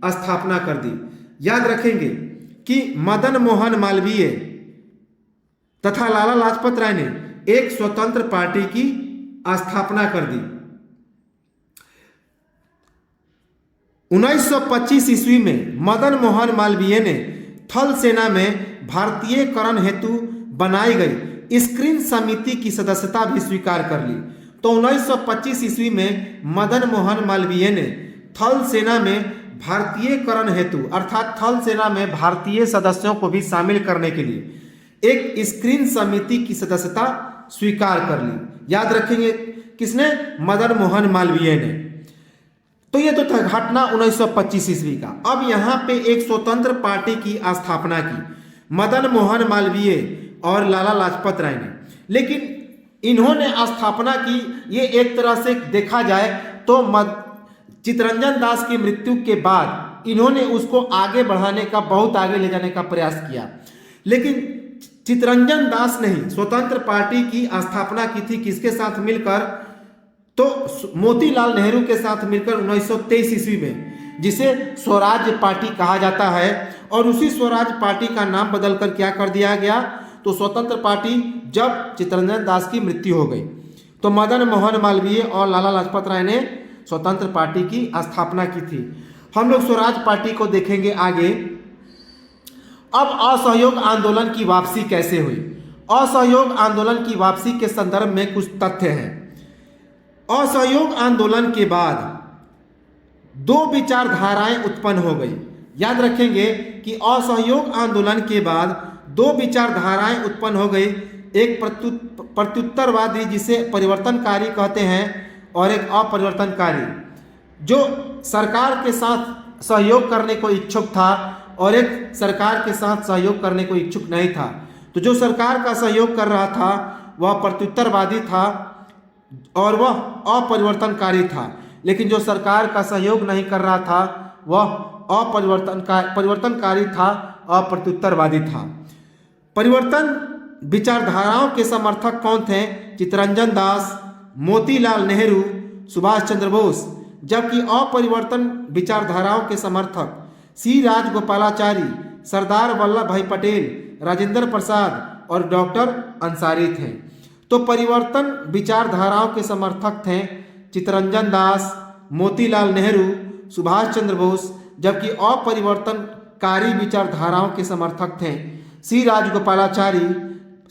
स्थापना कर दी। याद रखेंगे कि मदन मोहन मालवीय तथा लाला लाजपत राय ने एक स्वतंत्र पार्टी की स्थापना कर दी। 1925 ईस्वी में मदन मोहन मालवीय ने थल सेना में भारतीयकरण हेतु बनाई गई स्क्रीन समिति की सदस्यता भी स्वीकार कर ली। तो 1925 ईस्वी में मदन मोहन मालवीय ने थल सेना में भारतीयकरण हेतु अर्थात थल सेना में भारतीय सदस्यों को भी शामिल करने के लिए एक स्क्रीन समिति की सदस्यता स्वीकार कर ली। याद रखेंगे किसने? मदन मोहन मालवीय ने। तो ये तो था घटना 1925 ईस्वी का। अब यहाँ पे एक स्वतंत्र पार्टी की स्थापना की मदन मोहन मालवीय और लाला लाजपत राय ने, लेकिन इन्होंने स्थापना की, ये एक तरह से देखा जाए तो चित्तरंजन दास की मृत्यु के बाद इन्होंने उसको आगे बढ़ाने का, बहुत आगे ले जाने का प्रयास किया। लेकिन चित्तरंजन दास ने ही स्वतंत्र पार्टी की स्थापना की थी, किसके साथ मिलकर? तो मोतीलाल नेहरू के साथ मिलकर 1923 ईस्वी में, जिसे स्वराज पार्टी कहा जाता है। और उसी स्वराज पार्टी का नाम बदलकर क्या कर दिया गया? तो स्वतंत्र पार्टी जब चित्तरंजन दास की मृत्यु हो गई तो मदन मोहन मालवीय और लाला लाजपत राय ने स्वतंत्र पार्टी की स्थापना की थी। हम लोग स्वराज पार्टी को देखेंगे आगे। अब असहयोग आंदोलन की वापसी कैसे हुई? असहयोग आंदोलन की वापसी के संदर्भ में कुछ तथ्य हैं। असहयोग आंदोलन के बाद दो विचारधाराएं उत्पन्न हो गई। याद रखेंगे कि असहयोग आंदोलन के बाद दो विचारधाराएं उत्पन्न हो गई। एक प्रत्युत्तरवादी जिसे परिवर्तनकारी कहते हैं और एक अपरिवर्तनकारी, जो सरकार के साथ सहयोग करने को इच्छुक था और एक सरकार के साथ सहयोग करने को इच्छुक नहीं था। तो जो सरकार का सहयोग कर रहा था वह प्रत्युत्तरवादी था और वह अपरिवर्तनकारी था, लेकिन जो सरकार का सहयोग नहीं कर रहा था वह परिवर्तनकारी था, अप्रत्युत्तरवादी था। परिवर्तन विचारधाराओं के समर्थक कौन थे? चित्तरंजन दास, मोतीलाल नेहरू, सुभाष चंद्र बोस। जबकि अपरिवर्तन विचारधाराओं के समर्थक सी राजगोपालाचारी, सरदार वल्लभ भाई पटेल, राजेंद्र प्रसाद और डॉक्टर अंसारी थे। तो परिवर्तन विचारधाराओं के समर्थक थे चित्तरंजन दास, मोतीलाल नेहरू, सुभाष चंद्र बोस। जबकि अपरिवर्तनकारी विचारधाराओं के समर्थक थे सी राजगोपालाचारी,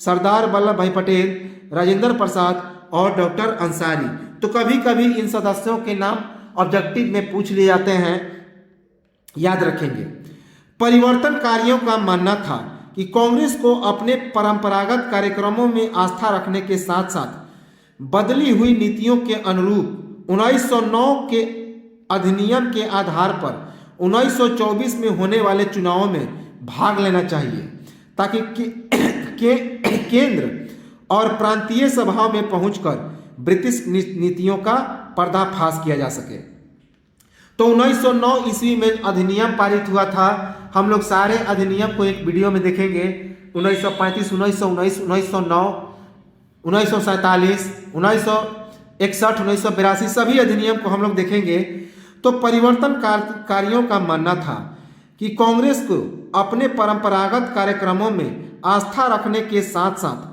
सरदार वल्लभ भाई पटेल, राजेंद्र प्रसाद और डॉक्टर अंसारी। तो कभी कभी इन सदस्यों के नाम ऑब्जेक्टिव में पूछ लिए जाते हैं, याद रखेंगे। परिवर्तनकारियों का मानना था कि कांग्रेस को अपने परंपरागत कार्यक्रमों में आस्था रखने के साथ साथ बदली हुई नीतियों के अनुरूप 1909 के अधिनियम के आधार पर 1924 में होने वाले चुनावों में भाग लेना चाहिए, ताकि केंद्र और प्रांतीय सभाओं में पहुंचकर ब्रिटिश नीतियों का पर्दाफाश किया जा सके। तो 1909 ईस्वी में अधिनियम पारित हुआ था। हम लोग सारे अधिनियम को एक वीडियो में देखेंगे। 1935, 1919, 1909, 1947, 1961, 1982 सभी अधिनियम को हम लोग देखेंगे। तो परिवर्तनकारियों का मानना था कि कांग्रेस को अपने परंपरागत कार्यक्रमों में आस्था रखने के साथ साथ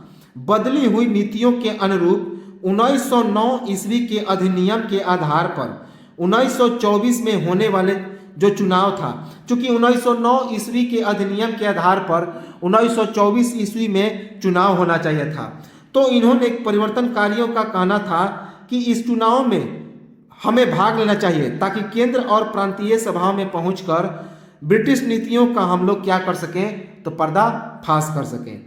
बदली हुई नीतियों के अनुरूप 1909 ईस्वी के अधिनियम के आधार पर 1924 में होने वाले जो चुनाव था, चूंकि 1909 ईस्वी के अधिनियम के आधार पर 1924 ईस्वी में चुनाव होना चाहिए था। तो इन्होंने परिवर्तनकारियों का कहना था कि इस चुनाव में हमें भाग लेना चाहिए, ताकि केंद्र और प्रांतीय सभाओं में पहुंचकर ब्रिटिश नीतियों का हम लोग क्या कर सकें, तो पर्दाफाश कर सकें।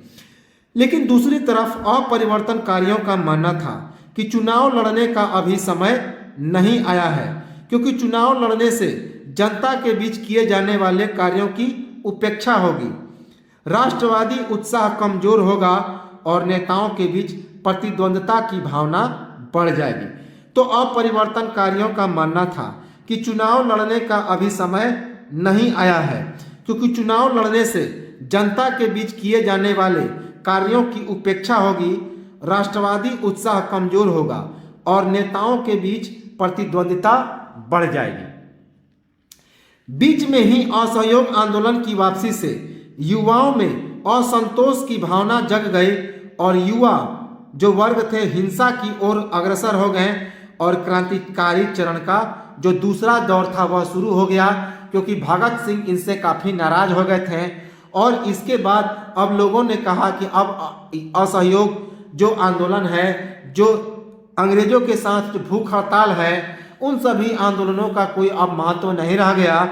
लेकिन दूसरी तरफ अपरिवर्तनकारियों का मानना था कि चुनाव लड़ने का अभी समय नहीं आया है, क्योंकि चुनाव लड़ने से जनता के बीच किए जाने वाले कार्यों की उपेक्षा होगी, राष्ट्रवादी उत्साह कमजोर होगा और नेताओं के बीच प्रतिद्वंद्विता की भावना बढ़ जाएगी। तो अपरिवर्तनकारियों का मानना था कि चुनाव लड़ने का अभी समय नहीं आया है, क्योंकि चुनाव लड़ने से जनता के बीच किए जाने वाले कार्यों की उपेक्षा होगी, राष्ट्रवादी उत्साह कमजोर होगा और नेताओं के बीच प्रतिद्वंदिता बढ़ जाएगी। बीच में ही असहयोग आंदोलन की वापसी से युवाओं में असंतोष की भावना जग गई और युवा जो वर्ग थे हिंसा की ओर अग्रसर हो गए और क्रांतिकारी चरण का जो दूसरा दौर था वह शुरू हो गया, क्योंकि भगत सिंह इनसे काफ़ी नाराज हो गए थे। और इसके बाद अब लोगों ने कहा कि अब असहयोग जो आंदोलन है, जो अंग्रेजों के साथ जो भूख हड़ताल है, उन सभी आंदोलनों का कोई अब महत्व नहीं रह गया।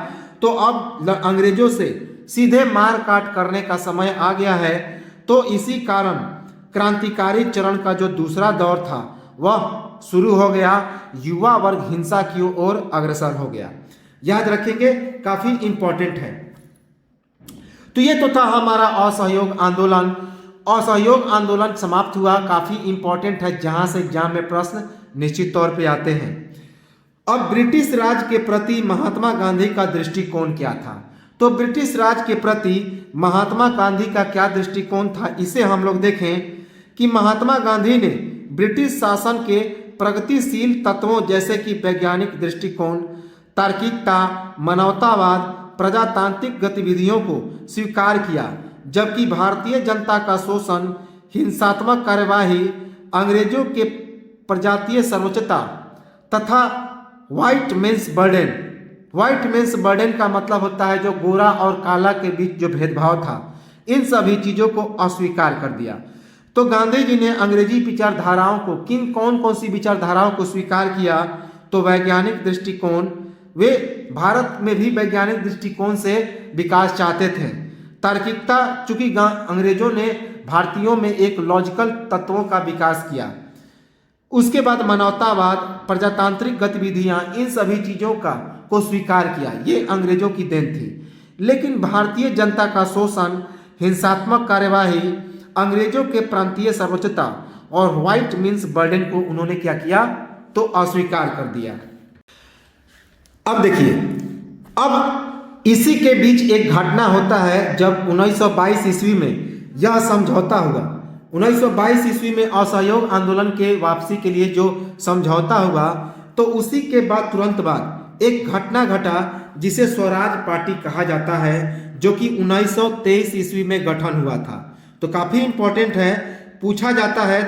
तो अब अंग्रेजों से सीधे मार काट करने का समय आ गया है। तो इसी कारण क्रांतिकारी चरण का जो दूसरा दौर था वह शुरू हो गया, युवा वर्ग हिंसा की ओर अग्रसर हो गया। याद रखेंगे, काफी इंपॉर्टेंट है। तो ये तो था हमारा असहयोग आंदोलन। असहयोग आंदोलन समाप्त हुआ, काफी इंपॉर्टेंट है, जहां से एग्जाम में प्रश्न निश्चित तौर पे आते हैं। अब ब्रिटिश राज के प्रति महात्मा गांधी का दृष्टिकोण क्या था? तो ब्रिटिश राज के प्रति महात्मा गांधी का क्या दृष्टिकोण था, इसे हम लोग देखें कि महात्मा गांधी ने ब्रिटिश शासन के प्रगतिशील तत्वों जैसे कि वैज्ञानिक दृष्टिकोण, तार्किकता, मानवतावाद, प्रजातांत्रिक गतिविधियों को स्वीकार किया, जबकि भारतीय जनता का शोषण, हिंसात्मक कार्यवाही, अंग्रेजों के प्रजातीय सर्वोच्चता तथा white men's burden. White men's burden का मतलब होता है जो गोरा और काला के बीच जो भेदभाव था, इन सभी चीज़ों को अस्वीकार कर दिया। तो गांधी जी ने अंग्रेजी विचारधाराओं को, कौन कौन सी विचारधाराओं को स्वीकार किया? तो वैज्ञानिक दृष्टिकोण, वे भारत में भी वैज्ञानिक दृष्टिकोण से विकास चाहते थे। तार्किकता, चूंकि अंग्रेजों ने भारतीयों में एक लॉजिकल तत्वों का विकास किया। उसके बाद मानवतावाद, प्रजातांत्रिक गतिविधियां, इन सभी चीज़ों को स्वीकार किया। ये अंग्रेजों की देन थी। लेकिन भारतीय जनता का शोषण, हिंसात्मक कार्यवाही, अंग्रेजों के प्रांतीय सर्वोच्चता और व्हाइट मीन्स बर्डन को उन्होंने क्या किया? तो अस्वीकार कर दिया। अब देखिए, अब इसी के बीच एक घटना होता है जब 1922 ईस्वी में यह समझौता हुआ। 1922 ईस्वी में असहयोग आंदोलन के वापसी के लिए जो समझौता हुआ, तो उसी के बाद तुरंत बाद एक घटना घटा जिसे स्वराज पार्टी कहा जाता है, जो कि 1923 ईस्वी में गठन हुआ था। तो काफ़ी इंपॉर्टेंट है, पूछा जाता है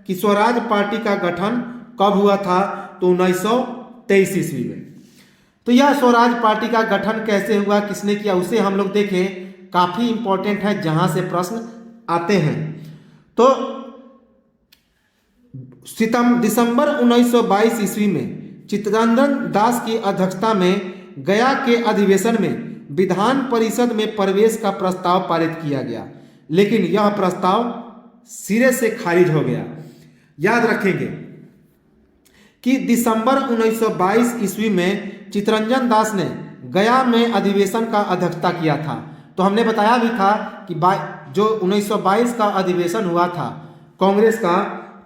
कि स्वराज पार्टी का गठन कब हुआ था? तो 1923 ईस्वी में। तो यह स्वराज पार्टी का गठन कैसे हुआ, किसने किया, उसे हम लोग देखें। काफ़ी इंपॉर्टेंट है, जहां से प्रश्न आते हैं। तो दिसंबर 1922 ईस्वी में चित्तरंजन दास की अध्यक्षता में गया के अधिवेशन में विधान परिषद में प्रवेश का प्रस्ताव पारित किया गया, लेकिन यह प्रस्ताव सिरे से खारिज हो गया। याद रखेंगे कि दिसंबर 1922 ईस्वी में चित्तरंजन दास ने गया में अधिवेशन का अध्यक्षता किया था। तो हमने बताया भी था कि जो 1922 का अधिवेशन हुआ था कांग्रेस का,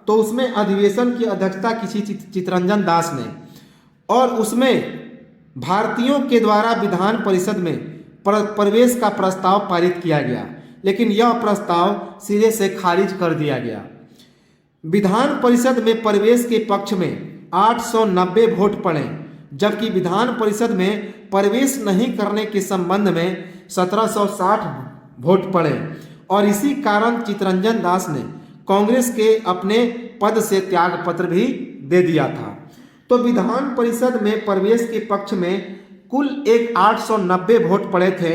तो उसमें अधिवेशन की अध्यक्षता की चित्तरंजन दास ने, और उसमें भारतीयों के द्वारा विधान परिषद में प्रवेश का प्रस्ताव पारित किया गया, लेकिन यह प्रस्ताव सिरे से खारिज कर दिया गया। विधान परिषद में प्रवेश के पक्ष में 890 वोट पड़े, जबकि विधान परिषद में प्रवेश नहीं करने के संबंध में 1760 वोट पड़े। और इसी कारण चित्तरंजन दास ने कांग्रेस के अपने पद से त्याग पत्र भी दे दिया था। तो विधान परिषद में प्रवेश के पक्ष में कुल एक 890 वोट पड़े थे,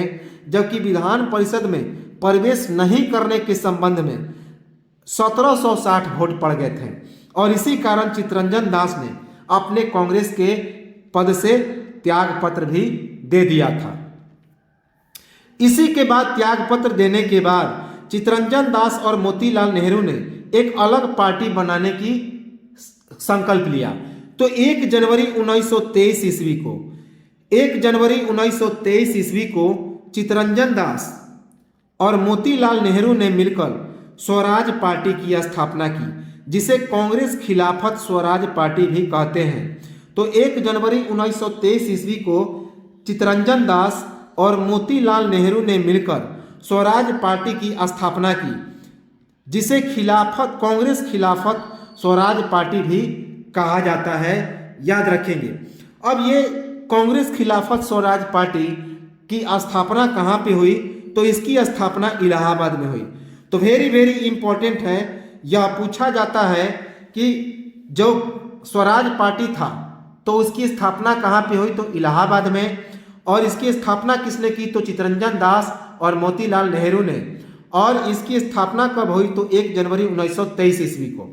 जबकि विधान परिषद में प्रवेश नहीं करने के संबंध में 1760 वोट पड़ गए थे। और इसी कारण चित्तरंजन दास ने अपने कांग्रेस के पद से त्याग पत्र भी दे दिया था। इसी के बाद त्याग पत्र देने के बाद चित्तरंजन दास और मोतीलाल नेहरू ने एक अलग पार्टी बनाने की संकल्प लिया। तो 1 जनवरी 1923 ईस्वी को चित्तरंजन दास और मोतीलाल नेहरू ने मिलकर स्वराज पार्टी की स्थापना की, जिसे कांग्रेस खिलाफत स्वराज पार्टी भी कहते हैं। तो 1 जनवरी 1923 ईस्वी को चित्तरंजन दास और मोतीलाल नेहरू ने मिलकर स्वराज पार्टी की स्थापना की। जिसे खिलाफत कांग्रेस खिलाफत स्वराज पार्टी भी कहा जाता है, याद रखेंगे। अब ये कांग्रेस खिलाफत स्वराज पार्टी की स्थापना कहाँ पे हुई? तो इसकी स्थापना इलाहाबाद में हुई। तो वेरी वेरी इंपॉर्टेंट है, यह पूछा जाता है कि जो स्वराज पार्टी था तो उसकी स्थापना कहाँ पे हुई? तो इलाहाबाद में। और इसकी स्थापना किसने की? तो चित्तरंजन दास और मोतीलाल नेहरू ने। और इसकी स्थापना कब हुई? तो 1 जनवरी 1923 ईस्वी को।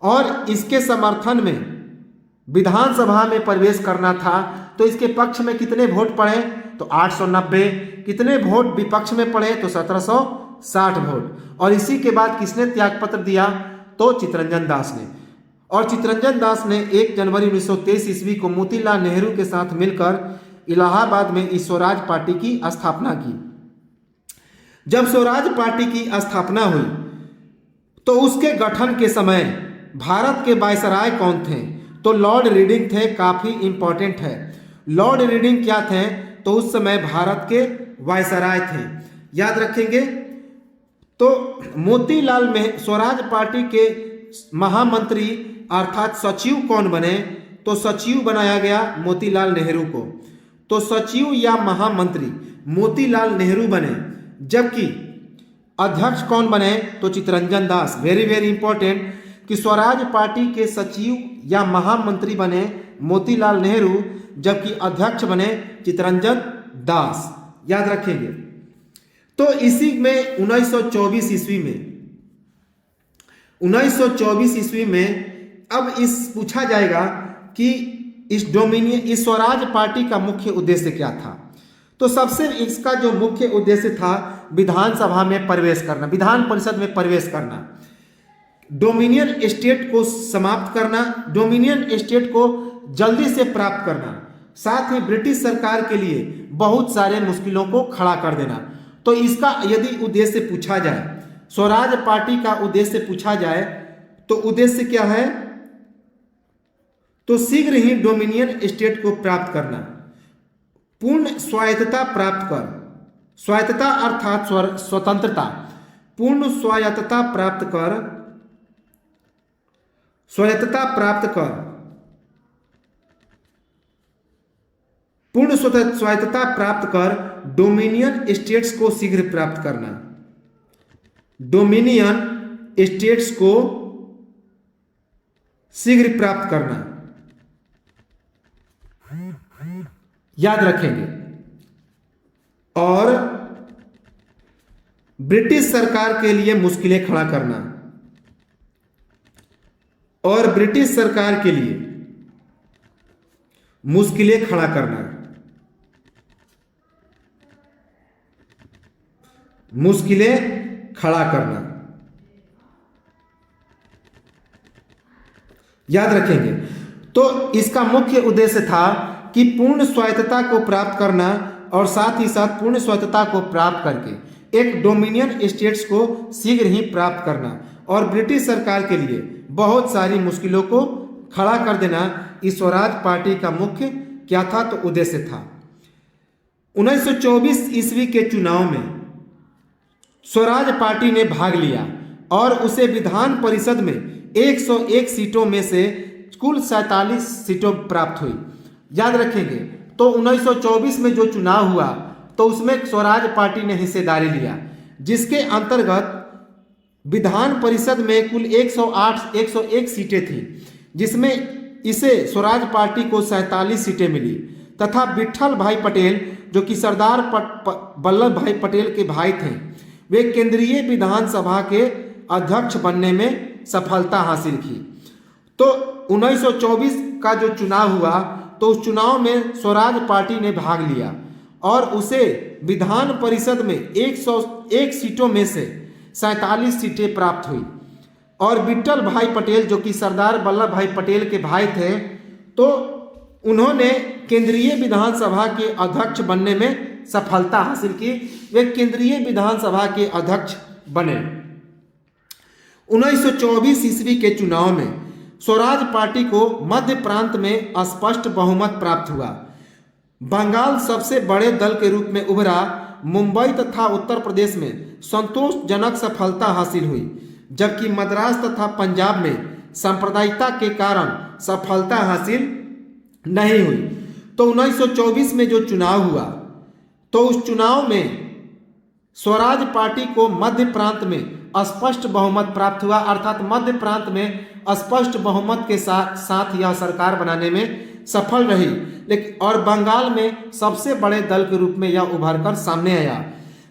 और इसके समर्थन में विधानसभा में प्रवेश करना था, तो इसके पक्ष में कितने वोट पड़े? तो 890। कितने वोट विपक्ष में पड़े? तो 1760 वोट। और इसी के बाद किसने त्यागपत्र दिया? तो चित्तरंजन दास ने। और चित्तरंजन दास ने 1 जनवरी 1923 ईस्वी को मोतीलाल नेहरू के साथ मिलकर इलाहाबाद में इस स्वराज पार्टी की स्थापना की। जब स्वराज पार्टी की स्थापना हुई तो उसके गठन के समय भारत के वायसराय कौन थे? तो लॉर्ड रीडिंग थे। काफी इंपॉर्टेंट है। लॉर्ड रीडिंग क्या थे? तो उस समय भारत के वायसराय थे, याद रखेंगे। तो मोतीलाल में स्वराज पार्टी के महामंत्री अर्थात सचिव कौन बने? तो सचिव बनाया गया मोतीलाल नेहरू को। तो सचिव या महामंत्री मोतीलाल नेहरू बने, जबकि अध्यक्ष कौन बने? तो Chittaranjan Das. Very very important कि स्वराज पार्टी के सचिव या महामंत्री बने मोतीलाल नेहरू, जबकि अध्यक्ष बने चित्तरंजन दास, याद रखेंगे। तो इसी में 1924 ईस्वी में अब इस पूछा जाएगा कि इस स्वराज पार्टी का मुख्य उद्देश्य क्या था? तो सबसे इसका जो मुख्य उद्देश्य था विधानसभा में प्रवेश करना, विधान परिषद में प्रवेश करना, डोमिनियन स्टेट को समाप्त करना, डोमिनियन स्टेट को जल्दी से प्राप्त करना, साथ ही ब्रिटिश सरकार के लिए बहुत सारे मुश्किलों को खड़ा कर देना। तो इसका यदि उद्देश्य पूछा जाए, स्वराज पार्टी का उद्देश्य पूछा जाए, तो उद्देश्य क्या है? तो शीघ्र ही डोमिनियन स्टेट को प्राप्त करना, पूर्ण स्वायत्तता प्राप्त कर, स्वायत्तता अर्थात स्वतंत्रता, पूर्ण स्वायत्तता प्राप्त कर, स्वायत्तता प्राप्त कर, पूर्ण स्वायत्तता प्राप्त कर डोमिनियन स्टेट्स को शीघ्र प्राप्त करना, डोमिनियन स्टेट्स को शीघ्र प्राप्त करना, याद रखेंगे। और ब्रिटिश सरकार के लिए मुश्किलें खड़ा करना, और ब्रिटिश सरकार के लिए मुश्किलें खड़ा करना, मुश्किलें खड़ा करना, याद रखेंगे। तो इसका मुख्य उद्देश्य था कि पूर्ण स्वायत्तता को प्राप्त करना, और साथ ही साथ पूर्ण स्वायत्तता को प्राप्त करके एक डोमिनियन स्टेट्स को शीघ्र ही प्राप्त करना, और ब्रिटिश सरकार के लिए बहुत सारी मुश्किलों को खड़ा कर देना इस स्वराज पार्टी का मुख्य क्या था? तो उद्देश्य था। 1924 ईस्वी के चुनाव में स्वराज पार्टी ने भाग लिया और उसे विधान परिषद में 101 सीटों में से कुल 47 सीटों प्राप्त हुई, याद रखेंगे। तो 1924 में जो चुनाव हुआ तो उसमें स्वराज पार्टी ने हिस्सेदारी लिया, जिसके अंतर्गत विधान परिषद में कुल 101 सीटें थी, जिसमें इसे स्वराज पार्टी को 47 सीटें मिली, तथा विट्ठल भाई पटेल जो कि सरदार वल्लभ भाई पटेल के भाई थे, वे केंद्रीय विधानसभा के अध्यक्ष बनने में सफलता हासिल की। तो 1924 का जो चुनाव हुआ तो उस चुनाव में स्वराज पार्टी ने भाग लिया और उसे विधान परिषद में 101 सीटों में से 47 सीटें प्राप्त हुई। और विट्ठल भाई पटेल जो कि सरदार वल्लभ भाई पटेल के भाई थे, तो उन्होंने केंद्रीय विधानसभा के अध्यक्ष बनने में सफलता हासिल की। वे केंद्रीय विधानसभा के अध्यक्ष बने। 1924 ईस्वी के चुनाव में स्वराज पार्टी को मध्य प्रांत में स्पष्ट बहुमत प्राप्त हुआ। बंगाल सबसे बड़े दल के रूप में उभरा मुंबई तथा उत्तर प्रदेश में संतोषजनक सफलता हासिल हुई, जबकि मद्रास तथा पंजाब में सांप्रदायिकता के कारण सफलता हासिल नहीं हुई। तो 1924 में जो चुनाव हुआ तो उस चुनाव में स्वराज पार्टी को मध्य प्रांत में स्पष्ट बहुमत प्राप्त हुआ, अर्थात मध्य प्रांत में स्पष्ट बहुमत के साथ यह सरकार बनाने में सफल रही। लेकिन और बंगाल में सबसे बड़े दल के रूप में यह उभरकर सामने आया,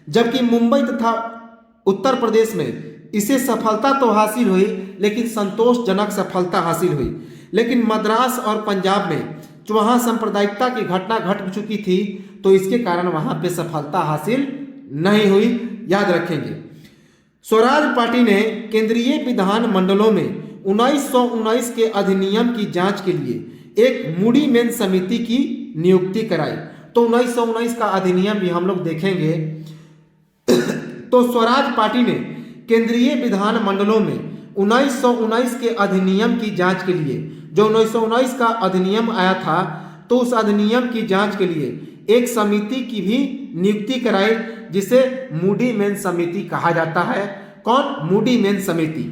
जबकि मुंबई तथा उत्तर प्रदेश में इसे सफलता तो हासिल हुई लेकिन संतोषजनक सफलता हासिल हुई। लेकिन मद्रास और पंजाब में जो वहाँ सांप्रदायिकता की घटना घट चुकी थी तो इसके कारण वहाँ पे सफलता हासिल नहीं हुई, याद रखेंगे। स्वराज पार्टी ने केंद्रीय विधान मंडलों में 1919 के अधिनियम की जांच के लिए एक मूडी मेन समिति की नियुक्ति कराई। तो 1919 का अधिनियम भी हम लोग देखेंगे। तो स्वराज पार्टी ने केंद्रीय विधान मंडलों में 1919 के अधिनियम की जांच के लिए, जो 1919 का अधिनियम आया था तो उस अधिनियम की जांच के लिए एक समिति की भी नियुक्ति कराई, जिसे मूडी मेन समिति कहा जाता है। कौन? मूडी मेन समिति।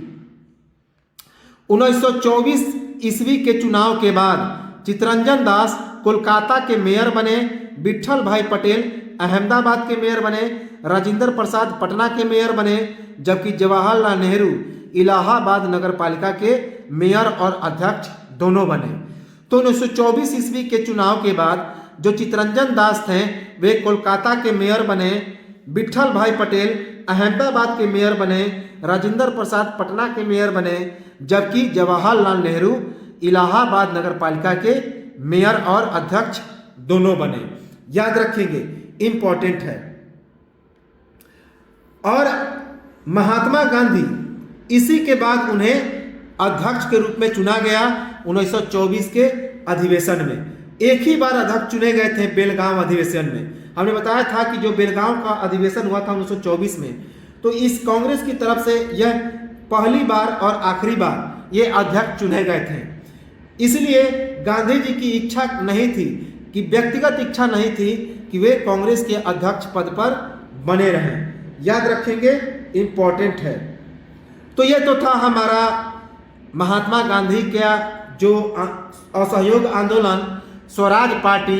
1924 ईस्वी के चुनाव के बाद चित्तरंजन दास कोलकाता के मेयर बने, विट्ठल भाई पटेल अहमदाबाद के मेयर बने, राजेंद्र प्रसाद पटना के मेयर बने, जबकि जवाहरलाल नेहरू इलाहाबाद नगर पालिका के मेयर और अध्यक्ष दोनों बने। तो 1924 ईस्वी के चुनाव के बाद जो चित्तरंजन दास थे वे कोलकाता के मेयर बने, विट्ठल भाई पटेल अहमदाबाद के मेयर बने, राजेंद्र प्रसाद पटना के मेयर बने, जबकि जवाहरलाल नेहरू इलाहाबाद नगर पालिका के मेयर और अध्यक्ष दोनों बने। याद रखेंगे, इंपॉर्टेंट है। और महात्मा गांधी इसी के बाद उन्हें अध्यक्ष के रूप में चुना गया 1924 के अधिवेशन में। एक ही बार अध्यक्ष चुने गए थे बेलगांव अधिवेशन में। हमने बताया था कि जो बेलगांव का अधिवेशन हुआ था 1924 में, तो इस कांग्रेस की तरफ से यह पहली बार और आखिरी बार ये अध्यक्ष चुने गए थे। इसलिए गांधी जी की इच्छा नहीं थी कि व्यक्तिगत इच्छा नहीं थी कि वे कांग्रेस के अध्यक्ष पद पर बने रहें। याद रखेंगे, इंपॉर्टेंट है। तो यह तो था हमारा महात्मा गांधी का जो असहयोग आंदोलन, स्वराज पार्टी,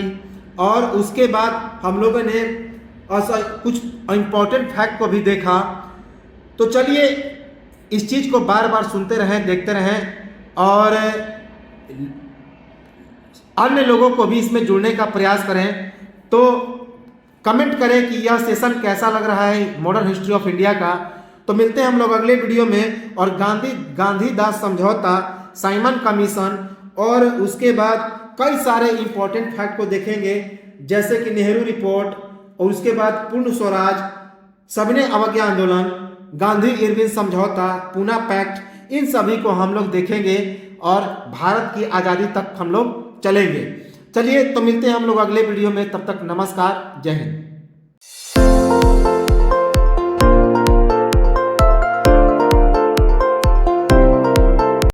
और उसके बाद हम लोगों ने कुछ इम्पोर्टेंट फैक्ट को भी देखा। तो चलिए इस चीज़ को बार बार सुनते रहें, देखते रहें और अन्य लोगों को भी इसमें जुड़ने का प्रयास करें। तो कमेंट करें कि यह सेशन कैसा लग रहा है मॉडर्न हिस्ट्री ऑफ इंडिया का। तो मिलते हैं हम लोग अगले वीडियो में। और गांधी-दास समझौता, साइमन कमीशन और उसके बाद कई सारे इंपॉर्टेंट फैक्ट को देखेंगे, जैसे कि नेहरू रिपोर्ट और उसके बाद पूर्ण स्वराज, सबने अवज्ञा आंदोलन, गांधी इरविन समझौता, पूना पैक्ट, इन सभी को हम लोग देखेंगे और भारत की आज़ादी तक हम लोग चलेंगे। चलिए तो मिलते हैं हम लोग अगले वीडियो में। तब तक नमस्कार, जय हिंद।